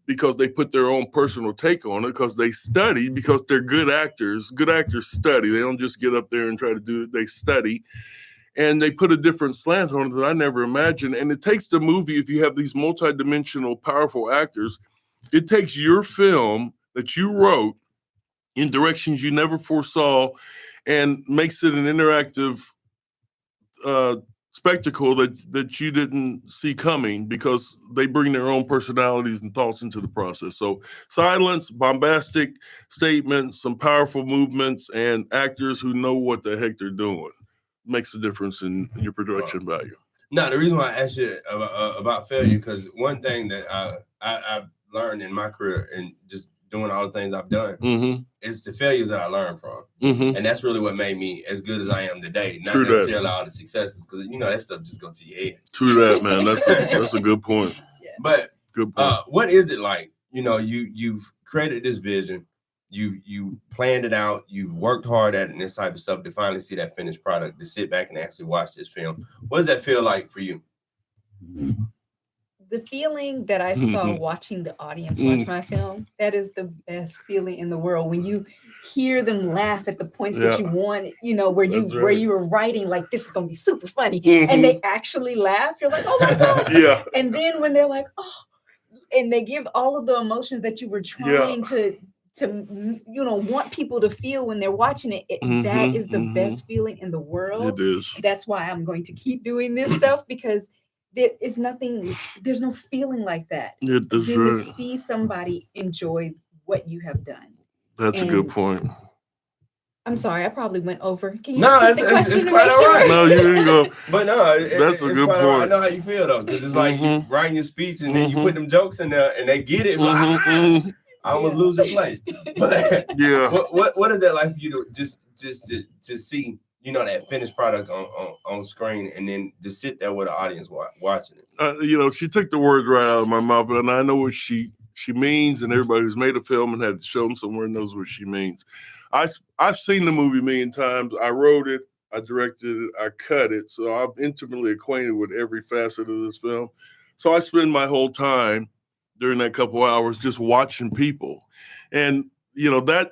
because they put their own personal take on it, because they study, because they're good actors. Good actors study. They don't just get up there and try to do it. They study. And they put a different slant on it that I never imagined. And it takes the movie, if you have these multidimensional, powerful actors, it takes your film that you wrote in directions you never foresaw and makes it an interactive spectacle that you didn't see coming, because they bring their own personalities and thoughts into the process. So silence, bombastic statements, some powerful movements, and actors who know what the heck they're doing makes a difference in your production value. No, the reason why I asked you about failure, because one thing that I've learned in my career and just doing all the things I've done is the failures that I learned from. And that's really what made me as good as I am today. Not necessarily all the successes, because that stuff just goes to your head. True that, man. That's a good point. Yeah. But Good point. what is it like? You've created this vision, you planned it out, you've worked hard at it and this type of stuff to finally see that finished product, to sit back and actually watch this film. What does that feel like for you? The feeling that I saw watching the audience watch my film, that is the best feeling in the world. When you hear them laugh at the points that you want, where you were writing like, this is gonna be super funny, and they actually laugh, you're like, oh my gosh. Yeah. And then when they're like, oh, and they give all of the emotions that you were trying to want people to feel when they're watching it, that is the best feeling in the world. It is. That's why I'm going to keep doing this stuff, because there's no feeling like that. To see somebody enjoy what you have done. That's a good point. I'm sorry, I probably went over. Can you No, repeat the question it's to quite make all sure? right. No, you didn't go. But no, that's a good point. I know how you feel though, because it's like you writing your speech and then you put them jokes in there and they get it. I almost lose your place. But yeah, what is that like for you to just to see that finished product on screen, and then just sit there with the audience watching it? She took the words right out of my mouth, and I know what she means, and everybody who's made a film and had to show them somewhere knows what she means. I've seen the movie a million times. I wrote it, I directed it, I cut it, so I'm intimately acquainted with every facet of this film. So I spend my whole time during that couple hours just watching people, and that.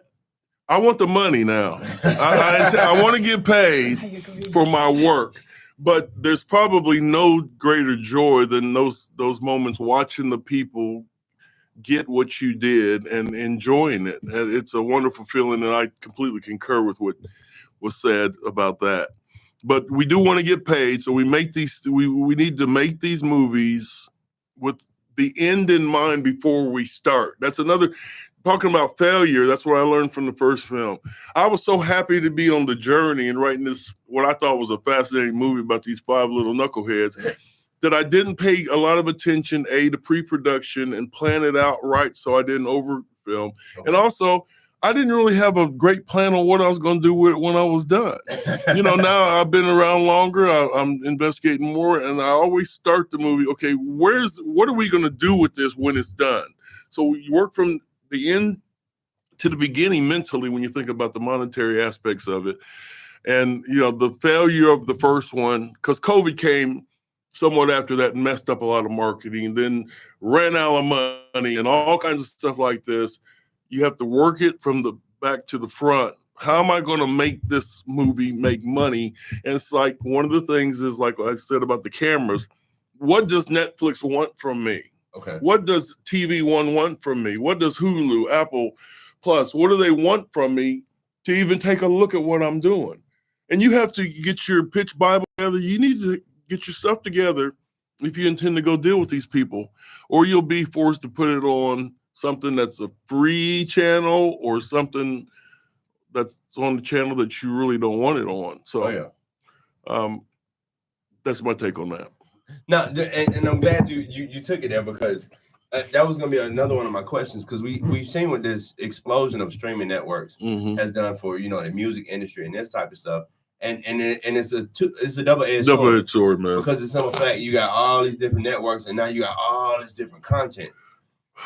I want the money now. I want to get paid for my work, but there's probably no greater joy than those moments watching the people get what you did and enjoying it. And it's a wonderful feeling, and I completely concur with what was said about that. But we do want to get paid, so we make these. We need to make these movies with the end in mind before we start. That's another. Talking about failure, that's what I learned from the first film. I was so happy to be on the journey and writing this, what I thought was a fascinating movie about these 5 little knuckleheads, that I didn't pay a lot of attention, to pre-production and plan it out right so I didn't overfilm. Okay. And also, I didn't really have a great plan on what I was going to do with it when I was done. Now I've been around longer, I'm investigating more, and I always start the movie, okay, what are we going to do with this when it's done? So you work from the end to the beginning mentally when you think about the monetary aspects of it. And, the failure of the first one, because COVID came somewhat after that and messed up a lot of marketing, then ran out of money and all kinds of stuff like this. You have to work it from the back to the front. How am I going to make this movie make money? And it's like, one of the things is, like I said about the cameras, what does Netflix want from me? Okay. What does TV One want from me? What does Hulu, Apple Plus, what do they want from me to even take a look at what I'm doing? And you have to get your pitch Bible together. You need to get your stuff together if you intend to go deal with these people, or you'll be forced to put it on something that's a free channel or something that's on the channel that you really don't want it on. So that's my take on that. No, and I'm glad you took it there, because that was going to be another one of my questions, because we've seen what this explosion of streaming networks has done for the music industry and this type of stuff, and it's a double-edged sword, man. Because it's some fact you got all these different networks, and now you got all this different content.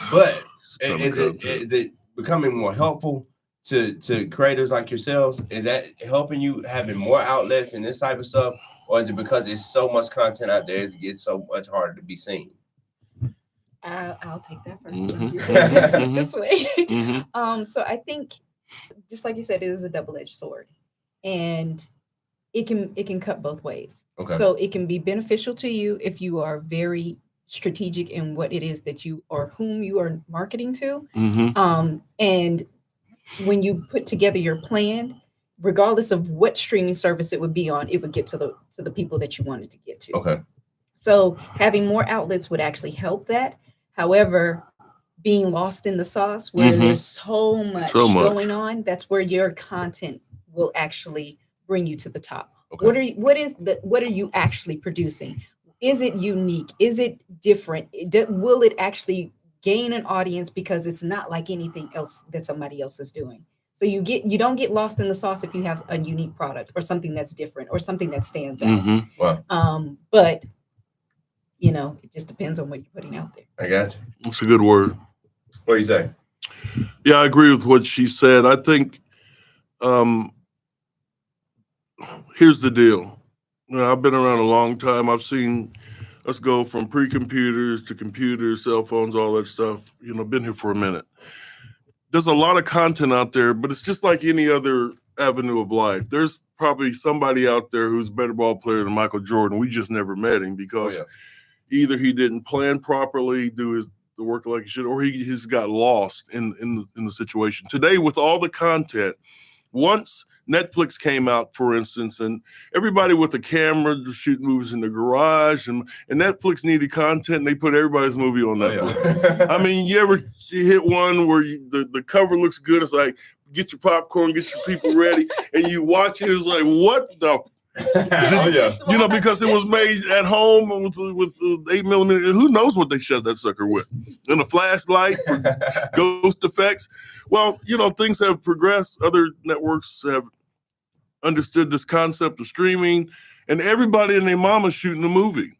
But is it becoming more helpful to creators like yourselves? Is that helping you having more outlets and this type of stuff? Or is it because it's so much content out there, it gets so much harder to be seen? I'll take that first. This way. So I think, just like you said, it is a double-edged sword, and it can cut both ways. Okay. So it can be beneficial to you if you are very strategic in what it is that you or whom you are marketing to. And when you put together your plan, regardless of what streaming service it would be on, it would get to the people that you wanted to get to. Okay. So having more outlets would actually help that. However, being lost in the sauce where there's so much going on, that's where your content will actually bring you to the top. Okay. What are you actually producing? Is it unique? Is it different? Will it actually gain an audience because it's not like anything else that somebody else is doing? So you don't get lost in the sauce if you have a unique product or something that's different or something that stands out. Wow. But it just depends on what you're putting out there. I got you. That's a good word. What do you say? Yeah, I agree with what she said. I think here's the deal. I've been around a long time. I've seen us go from pre-computers to computers, cell phones, all that stuff. Been here for a minute. There's a lot of content out there, but it's just like any other avenue of life. There's probably somebody out there who's a better ball player than Michael Jordan. We just never met him because either he didn't plan properly, do the work like he should, or he just got lost in the situation. Today, with all the content, once Netflix came out, for instance, and everybody with a camera shooting movies in the garage, and Netflix needed content, and they put everybody's movie on Netflix. I mean, you hit one where the cover looks good. It's like, get your popcorn, get your people ready, and you watch it. It's like, what the? Because it was made at home with 8mm. Who knows what they shot that sucker with? And a flashlight for ghost effects. Well, things have progressed. Other networks have understood this concept of streaming, and everybody and their mama's shooting a movie.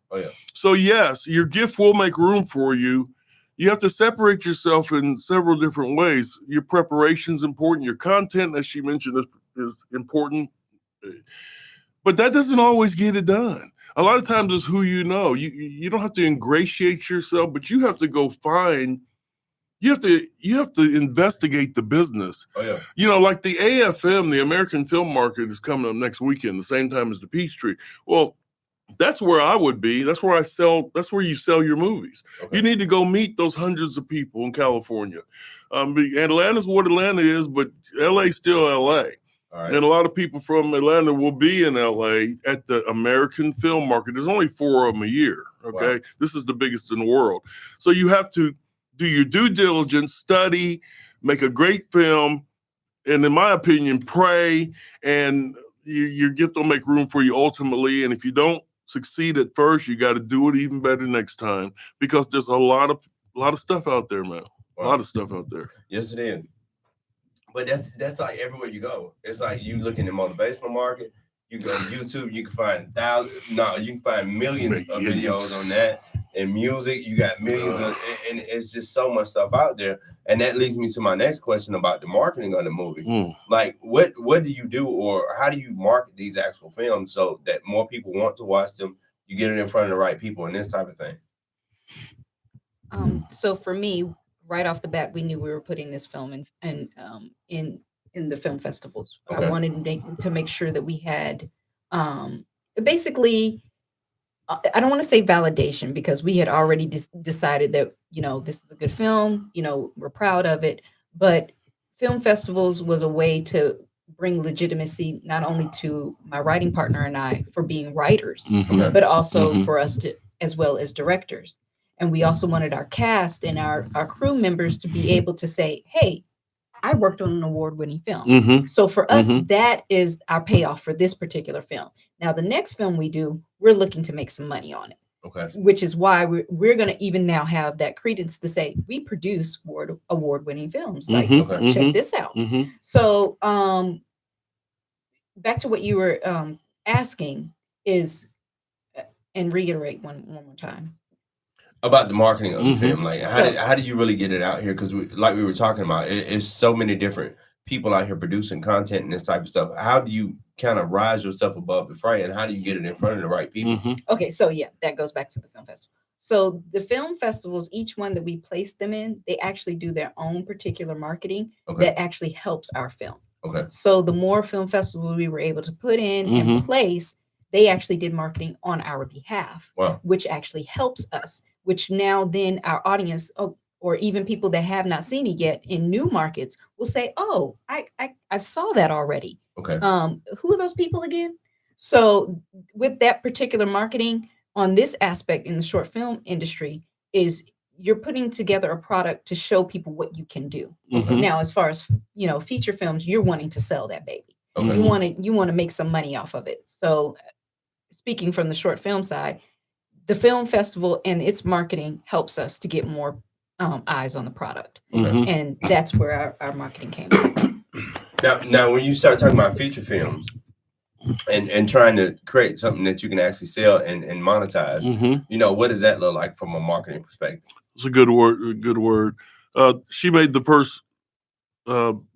So yes, your gift will make room for you. You have to separate yourself in several different ways. Your preparation's important. Your content, as she mentioned, is important. But that doesn't always get it done. A lot of times it's who you know. You don't have to ingratiate yourself, but you have to go find. You have to investigate the business. Like the AFM, the American Film Market, is coming up next weekend, the same time as the Peachtree. Well, that's where I would be. That's where that's where you sell your movies. You need to go meet those hundreds of people in California. Atlanta's what Atlanta is, but LA's still LA. And a lot of people from Atlanta will be in LA at the American Film Market. There's only 4 of them a year. Okay. Wow. This is the biggest in the world. So you have to do your due diligence, study, make a great film, and in my opinion, pray, and your gift will make room for you ultimately. And if you don't succeed at first, you got to do it even better next time, because there's a lot of stuff out there, man. Wow. A lot of stuff out there. Yes, it is. But that's like everywhere you go. It's like you look in the motivational market. You go on YouTube, you can find millions of videos on that. And music, you got millions of, and it's just so much stuff out there. And that leads me to my next question about the marketing of the movie. Like, what do you do, or how do you market these actual films so that more people want to watch them? You get it in front of the right people and this type of thing. So for me, right off the bat, we knew we were putting this film in the film festivals. I wanted to make sure that we had basically I don't want to say validation because we had already decided that, this is a good film, we're proud of it. But film festivals was a way to bring legitimacy not only to my writing partner and I for being writers, Mhm. but also Mhm. for us to, as well as directors. And we also wanted our cast and our crew members to be able to say, hey, I worked on an award-winning film. Mhm. So for us, Mhm. that is our payoff for this particular film. Now, the next film we do, we're looking to make some money on it. Okay. Which is why we're going to even now have that credence to say we produce award-winning films. Like, Mhm. Okay. check Mhm. this out. Mhm. So, back to what you were asking is, and reiterate one more time. About the marketing of the Mhm. film, like So- how do you really get it out here? Because like we were talking about, it's so many different people out here producing content and this type of stuff. How do you kind of rise yourself above the fray, and how do you get it in front of the right people? Mhm. Okay, so yeah, that goes back to the film festival. So the film festivals, each one that we place them in, they actually do their own particular marketing Okay. that actually helps our film. Okay. So the more film festivals we were able to put in and Mhm. place, they actually did marketing on our behalf, Wow. which actually helps us, which now then our audience, or even people that have not seen it yet in new markets will say, oh, I saw that already. Okay. Who are those people again? So with that particular marketing on this aspect in the short film industry is you're putting together a product to show people what you can do. Mhm. Now, as far as feature films, you're wanting to sell that baby. Okay. You want to make some money off of it. So speaking from the short film side, the film festival and its marketing helps us to get more eyes on the product. Mhm. And that's where our marketing came from. Now, when you start talking about feature films and trying to create something that you can actually sell and monetize, Mhm. what does that look like from a marketing perspective? It's a good word. A good word. She made the first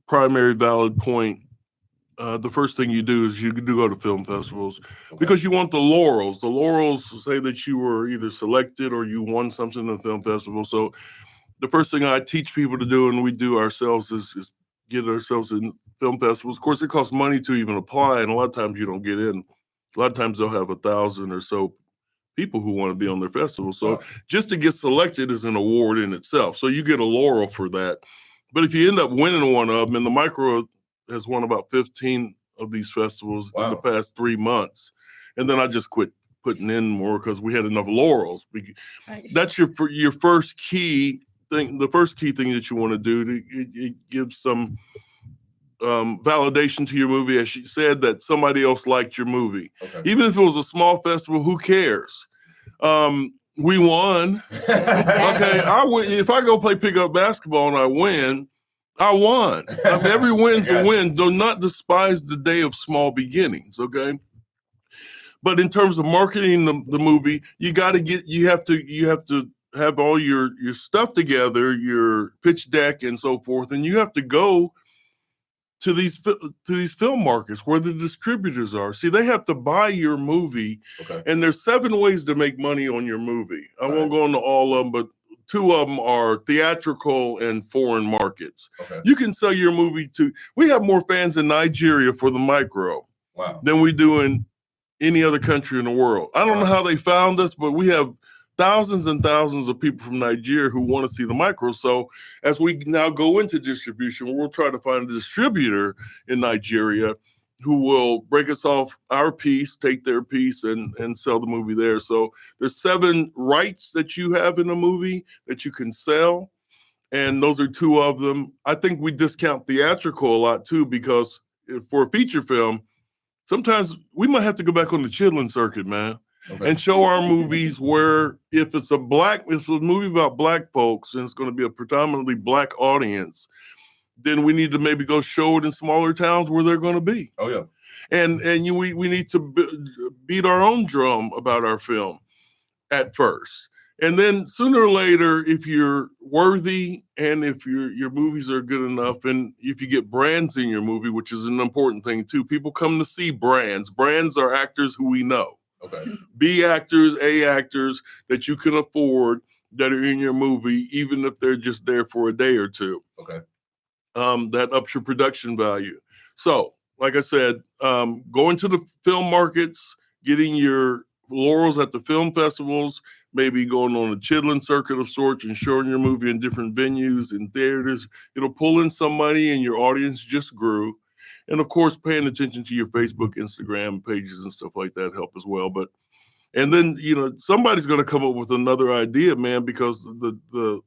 primary valid point. The first thing you do is you do go to film festivals because you want the laurels. The laurels say that you were either selected or you won something in the film festival. So the first thing I teach people to do, and we do ourselves, is get ourselves in film festivals. Of course, it costs money to even apply, and a lot of times you don't get in. A lot of times they'll have 1,000 or so people who want to be on their festival. So Wow. just to get selected is an award in itself. So you get a laurel for that. But if you end up winning one of them, and the micro has won about 15 of these festivals in the Wow. past 3 months, and then I just quit putting in more because we had enough laurels. That's your first key thing. The first key thing that you want to do, it gives some validation to your movie, as she said, that somebody else liked your movie. Okay. Even if it was a small festival, who cares? We won. Okay, I win. If I go play pickup basketball and I win, I won. I mean, every win's a win. Do not despise the day of small beginnings. Okay. But in terms of marketing the movie, you have to have all your stuff together, your pitch deck and so forth, and you have to go to these film markets where the distributors are. See, they have to buy your movie, Okay. and there's 7 ways to make money on your movie. I Right. won't go into all of them, but 2 of them are theatrical and foreign markets. Okay. You can sell your movie to. We have more fans in Nigeria for the micro Wow. than we do in any other country in the world. I don't know how they found us, but we have thousands and thousands of people from Nigeria who want to see the micro. So as we now go into distribution, we'll try to find a distributor in Nigeria who will break us off our piece, take their piece, and sell the movie there. So there's 7 rights that you have in a movie that you can sell, and those are 2 of them. I think we discount theatrical a lot too, because for a feature film, sometimes we might have to go back on the chitlin circuit, man, Okay. and show our movies where if it's a movie about black folks and it's going to be a predominantly black audience, then we need to maybe go show it in smaller towns where they're going to be. Oh yeah. And we need to beat our own drum about our film at first. And then sooner or later, if you're worthy and if your movies are good enough, and if you get brands in your movie, which is an important thing too, people come to see brands. Brands are actors who we know. Okay. B actors, A actors that you can afford that are in your movie, even if they're just there for a day or two. Okay. That ups your production value. So, like I said, going to the film markets, getting your laurels at the film festivals, maybe going on a chitlin circuit of sorts and showing your movie in different venues and theaters. It'll pull in some money and your audience just grew. And of course, paying attention to your Facebook, Instagram pages and stuff like that help as well. And then, somebody's going to come up with another idea, man, because the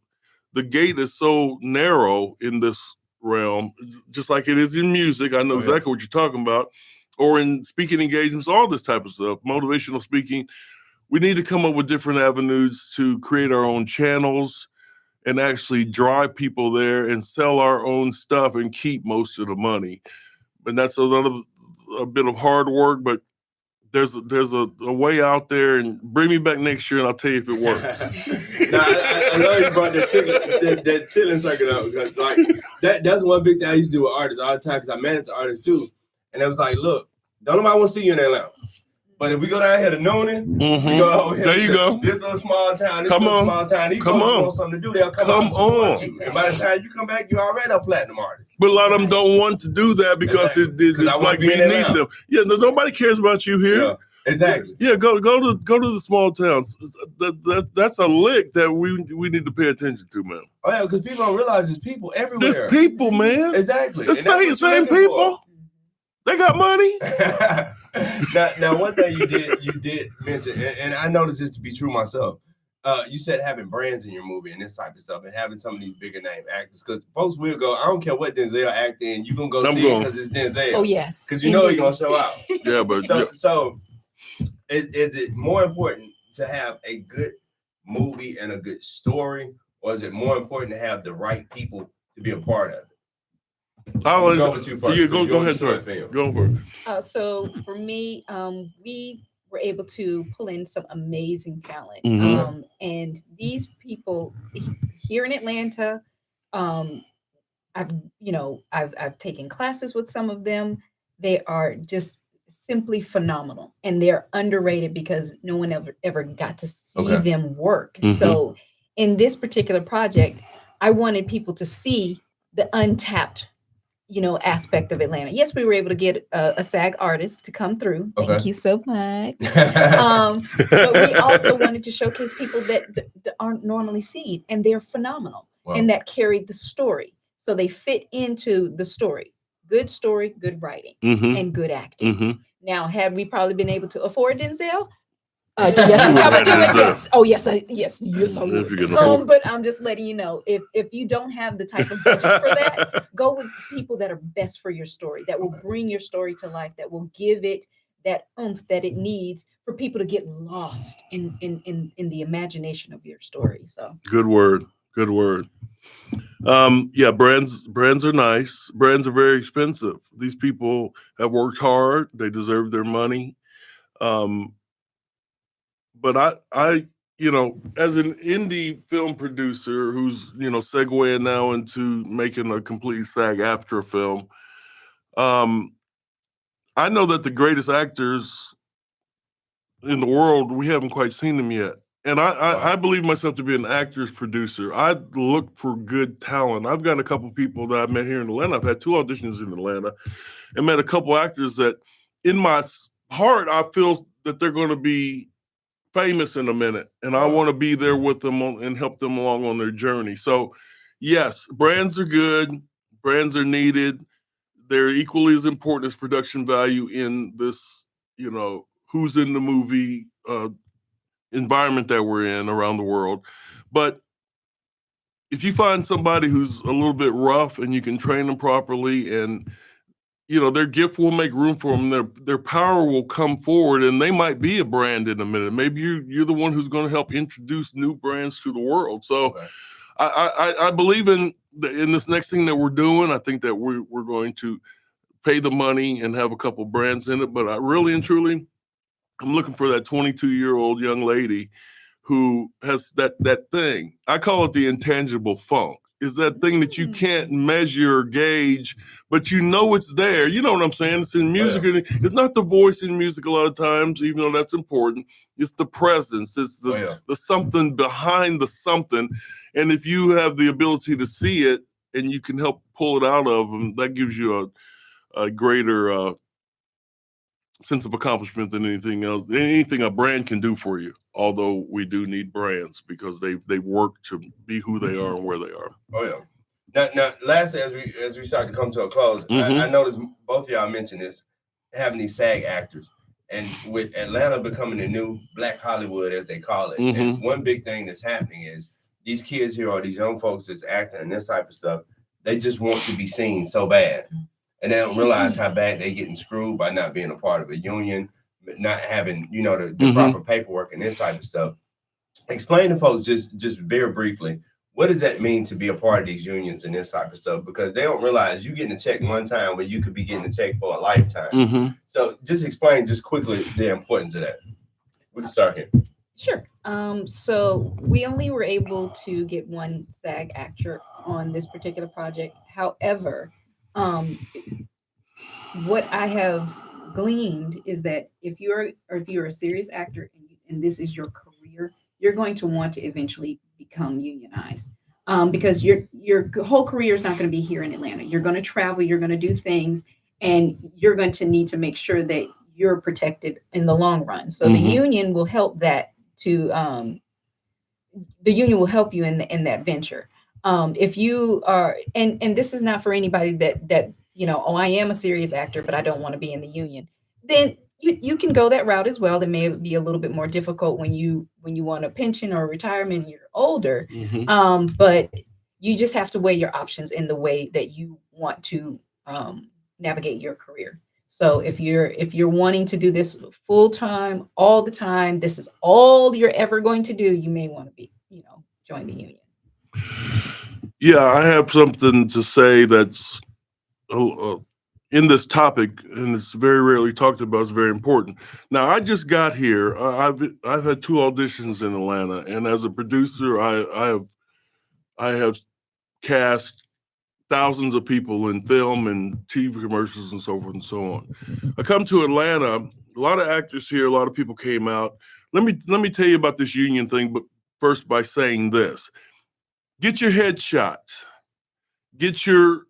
gate is so narrow in this realm, just like it is in music. I know exactly what you're talking about, or in speaking engagements, all this type of stuff, motivational speaking. We need to come up with different avenues to create our own channels and actually drive people there and sell our own stuff and keep most of the money. And that's a bit of hard work, but there's a way out there, and bring me back next year and I'll tell you if it works. Now, I know you brought that chilling circuit up, because like that's one big thing I used to do with artists all the time, because I managed the artists too. And it was like, look, don't nobody want to see you in Atlanta. But if we go down here to Noonan, we go over here. There you go. This little small town, small town. These folks want something to do. They'll come on. And by the time you come back, you already a platinum artist. But a lot of them don't want to do that because it's like we need them. Yeah, nobody cares about you here. Yeah, exactly. Yeah, go to the small towns. That's a lick that we need to pay attention to, man. Oh yeah, because people don't realize there's people everywhere. There's people, man. Exactly. The same people. They got money. Now, one thing you did mention, and I noticed this to be true myself. You said having brands in your movie and this type of stuff, and having some of these bigger name actors, because folks will go, I don't care what Denzel act in, you gonna go see it because it's Denzel. Oh yes, because you're gonna show out. Yeah, but so is it more important to have a good movie and a good story, or is it more important to have the right people to be a part of it? I'll go with you first. Yeah, go ahead. Go for it. So for me, we were able to pull in some amazing talent, and these people here in Atlanta, I've taken classes with some of them. They are just simply phenomenal, and they're underrated because no one ever got to see them work. So in this particular project, I wanted people to see the untapped aspect of Atlanta. Yes, we were able to get a SAG artist to come through. Thank you so much. But we also wanted to showcase people that aren't normally seen, and they're phenomenal, and that carried the story. So they fit into the story. Good story, good writing, and good acting. Now, had we probably been able to afford Denzel? Do you think I would do it? Yes. Oh, yes. Yes, I would. But I'm just letting you know, if you don't have the type of budget for that, go with people that are best for your story, that will bring your story to life, that will give it that oomph that it needs for people to get lost in the imagination of your story. So good word. Yeah, brands are nice. Brands are very expensive. These people have worked hard. They deserve their money. But I, as an indie film producer who's, segueing now into making a complete SAG-AFTRA film, I know that the greatest actors in the world, we haven't quite seen them yet. And I believe myself to be an actor's producer. I look for good talent. I've got a couple people that I met here in Atlanta. I've had 2 auditions in Atlanta and met a couple actors that in my heart, I feel that they're going to be famous in a minute, and I want to be there with them and help them along on their journey. So yes, brands are good. Brands are needed. They're equally as important as production value in this, who's in the movie environment that we're in around the world. But if you find somebody who's a little bit rough and you can train them properly, and their gift will make room for them. Their power will come forward, and they might be a brand in a minute. Maybe you're the one who's going to help introduce new brands to the world. So I believe in this next thing that we're doing. I think that we're going to pay the money and have a couple brands in it. But I really and truly, I'm looking for that 22-year-old young lady who has that thing. I call it the intangible funk. Is that thing that you can't measure or gauge, but it's there. You know what I'm saying? It's in music. It's not the voice in music a lot of times, even though that's important. It's the presence. It's the something behind the something. And if you have the ability to see it and you can help pull it out of them, that gives you a greater sense of accomplishment than anything else, anything a brand can do for you. Although we do need brands because they work to be who they are and where they are. Oh yeah. Now, lastly, as we start to come to a close, I noticed both of y'all mentioned this, having these SAG actors, and with Atlanta becoming the new Black Hollywood, as they call it. And one big thing that's happening is these kids here, or these young folks that's acting and this type of stuff, they just want to be seen so bad, and they don't realize how bad they getting screwed by not being a part of a union, not having the proper paperwork and this type of stuff. Explain to folks just very briefly, what does that mean to be a part of these unions and this type of stuff? Because they don't realize you getting a check one time, but you could be getting a check for a lifetime. So just explain just quickly the importance of that. We'll start here. Sure. So we only were able to get one SAG actor on this particular project. However, what I have gleaned is that if you're a serious actor and this is your career, you're going to want to eventually become unionized, because your whole career is not going to be here in Atlanta. You're going to travel, you're going to do things, and you're going to need to make sure that you're protected in the long run. So the union will help that the union will help you in that venture. If you are, and this is not for anybody that oh, I am a serious actor, but I don't want to be in the union, then you can go that route as well. It may be a little bit more difficult when you want a pension or retirement and you're older. But you just have to weigh your options in the way that you want to navigate your career. So if you're wanting to do this full time, all the time, this is all you're ever going to do, you may want to be, join the union. Yeah, I have something to say that's in this topic, and it's very rarely talked about. It's very important. Now, I just got here. I've had 2 auditions in Atlanta, and as a producer, I have cast thousands of people in film and TV commercials and so forth and so on. I come to Atlanta. A lot of actors here. A lot of people came out. Let me tell you about this union thing, but first by saying this: get your headshots, get your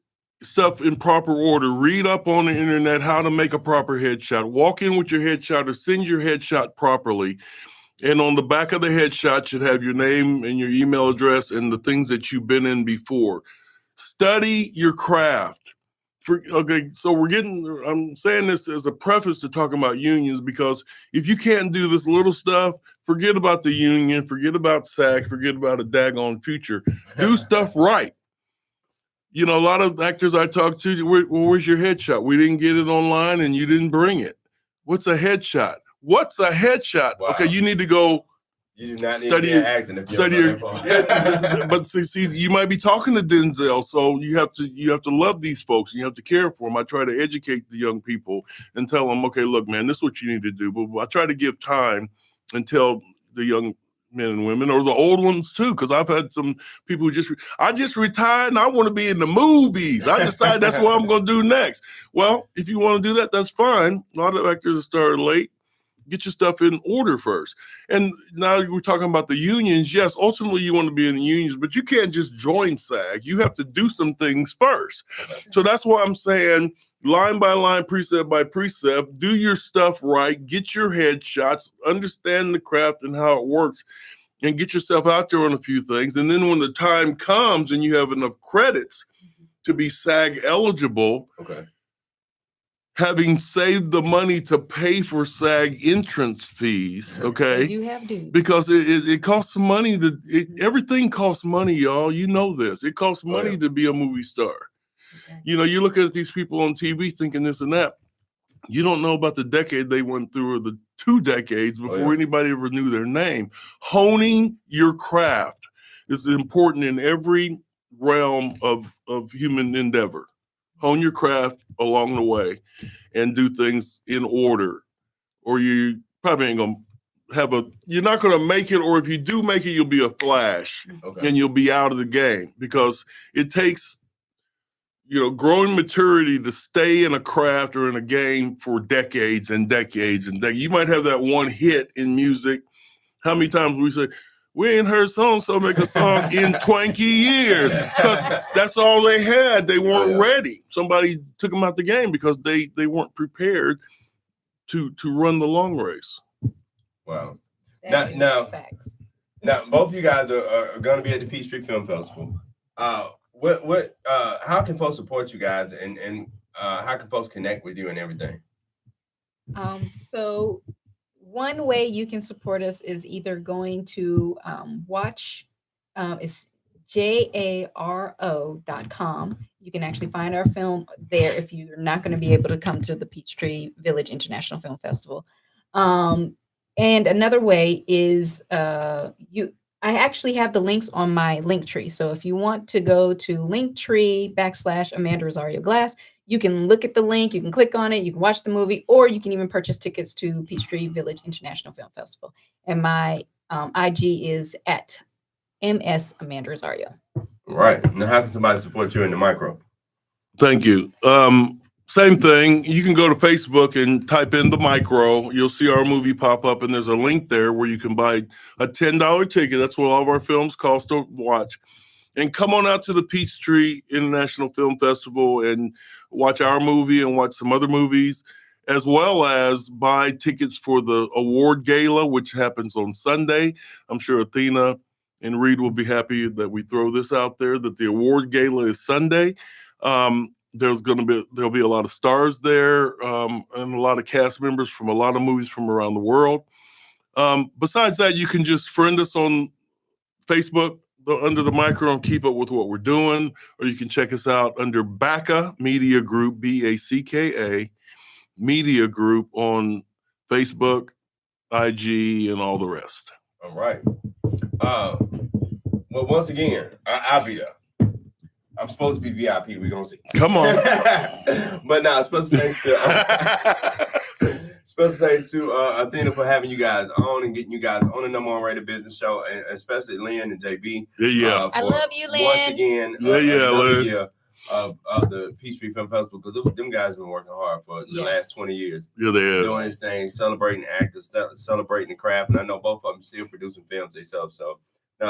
stuff in proper order. Read up on the internet how to make a proper headshot. Walk in with your headshot or send your headshot properly. And on the back of the headshot should have your name and your email address and the things that you've been in before. Study your craft. So I'm saying this as a preface to talking about unions, because if you can't do this little stuff, forget about the union, forget about SAG, forget about a daggone future. Do stuff right. A lot of actors I talk to, where's your headshot? We didn't get it online and you didn't bring it. What's a headshot? What's a headshot? Wow. Okay, you need to go You do not study need to be acting if study you're but see, you might be talking to Denzel, so you have to love these folks and you have to care for them. I try to educate the young people and tell them, okay, look, man, this is what you need to do. But I try to give time and tell the young men and women, or the old ones too, because I've had some people who I just retired and I want to be in the movies. I decided that's what I'm going to do next. Well, if you want to do that, that's fine. A lot of actors have started late. Get your stuff in order first. And now we're talking about the unions. Yes, ultimately you want to be in the unions, but you can't just join SAG. You have to do some things first. So that's why I'm saying line by line, precept by precept, do your stuff right, get your headshots, understand the craft and how it works, and get yourself out there on a few things. And then when the time comes and you have enough credits to be SAG eligible, having saved the money to pay for SAG entrance fees, okay? You have dues. Because it costs some money. Everything costs money, y'all. You know this. It costs money to be a movie star. You look at these people on TV thinking this and that. You don't know about the decade they went through, or the 2 decades before anybody ever knew their name. Honing your craft is important in every realm of human endeavor. Hone your craft along the way and do things in order, or you probably ain't going to you're not going to make it, or if you do make it, you'll be a flash and you'll be out of the game, because it takes growing maturity to stay in a craft or in a game for decades and decades and decades. You might have that one hit in music. How many times we say, we ain't heard so make a song in 20 years, because that's all they had. They weren't ready. Somebody took them out the game because they weren't prepared to run the long race. Wow. That Now- is facts. Now, both of you guys are going to be at the Peachtree Film Festival. How can folks support you guys, and how can folks connect with you and everything? So one way you can support us is either going to watch, it's jaro.com. You can actually find our film there if you're not going to be able to come to the Peachtree Village International Film Festival. And another way is I actually have the links on my Linktree. So if you want to go to Linktree/Amanda Rosario Glass, you can look at the link, you can click on it, you can watch the movie, or you can even purchase tickets to Peachtree Village International Film Festival. And my IG is at MS Amanda Rosario. Right. Now, how can somebody support you in the micro? Thank you. Same thing. You can go to Facebook and type in The Micro. You'll see our movie pop up, and there's a link there where you can buy a $10 ticket. That's what all of our films cost to watch. And come on out to the Peachtree International Film Festival and watch our movie and watch some other movies, as well as buy tickets for the award gala, which happens on Sunday. I'm sure Athena and Reed will be happy that we throw this out there, that the award gala is Sunday. There'll be a lot of stars there, and a lot of cast members from a lot of movies from around the world. Besides that, you can just friend us on Facebook under The Micro and keep up with what we're doing, or you can check us out under BACA Media Group, BACKA Media Group on Facebook, IG, and all the rest. All right. Well, once again, I'll be there. I'm supposed to be VIP. We're gonna see. Come on. But now, special thanks to Athena for having you guys on and getting you guys on the number one rated business show, and especially Lynn and JB. Yeah. I love you, Lynn. Once again, another Lynn. year of the Peachtree Film Festival, because them guys have been working hard for the last 20 years. Yeah, they are. Doing this thing, celebrating actors, celebrating the craft, and I know both of them still producing films themselves. So,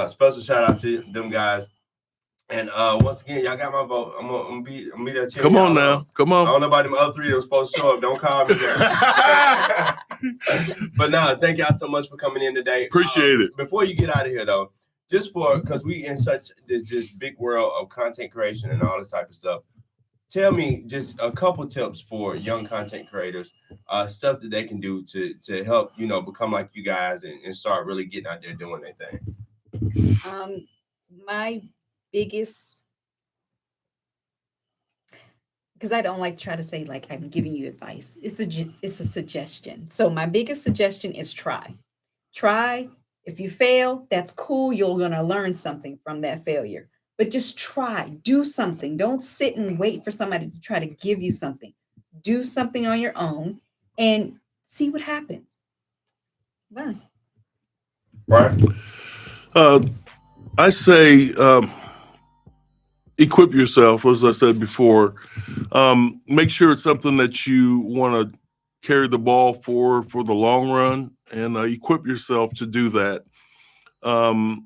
special shout out to them guys. And once again, y'all got my vote. I'm gonna be there. Come on now. Come I on. don't know about them other three that was supposed to show up. Don't call me there. But no, thank y'all so much for coming in today. Appreciate it. Before you get out of here, though, just because we in such this big world of content creation and all this type of stuff, tell me just a couple tips for young content creators, stuff that they can do to help, become like you guys and start really getting out there doing their thing. My biggest, because I don't like to try to say like I'm giving you advice. It's a suggestion. So my biggest suggestion is try. If you fail, that's cool. You're gonna learn something from that failure. But just try. Do something. Don't sit and wait for somebody to try to give you something. Do something on your own and see what happens. Learn. Right. I say equip yourself, as I said before. Make sure it's something that you want to carry the ball for the long run, and equip yourself to do that. And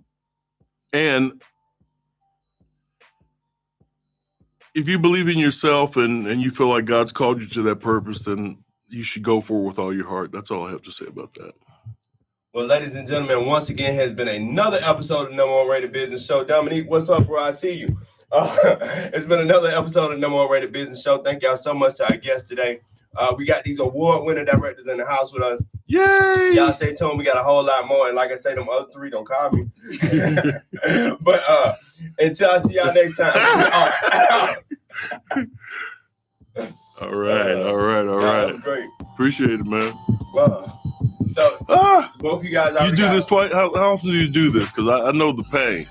if you believe in yourself and you feel like God's called you to that purpose, then you should go for it with all your heart. That's all I have to say about that. Well, ladies and gentlemen, once again has been another episode of Number One Rated Business Show. Dominique, what's up, bro? I see you. It's been another episode of Number One Rated Business Show. Thank y'all so much to our guests today. We got these award-winning directors in the house with us. Yay! Y'all stay tuned. We got a whole lot more. And like I say, them other three don't call me. But until I see y'all next time. All right. That was great. Appreciate it, man. So both you guys, You do this twice? How often do you do this? Because I know the pain.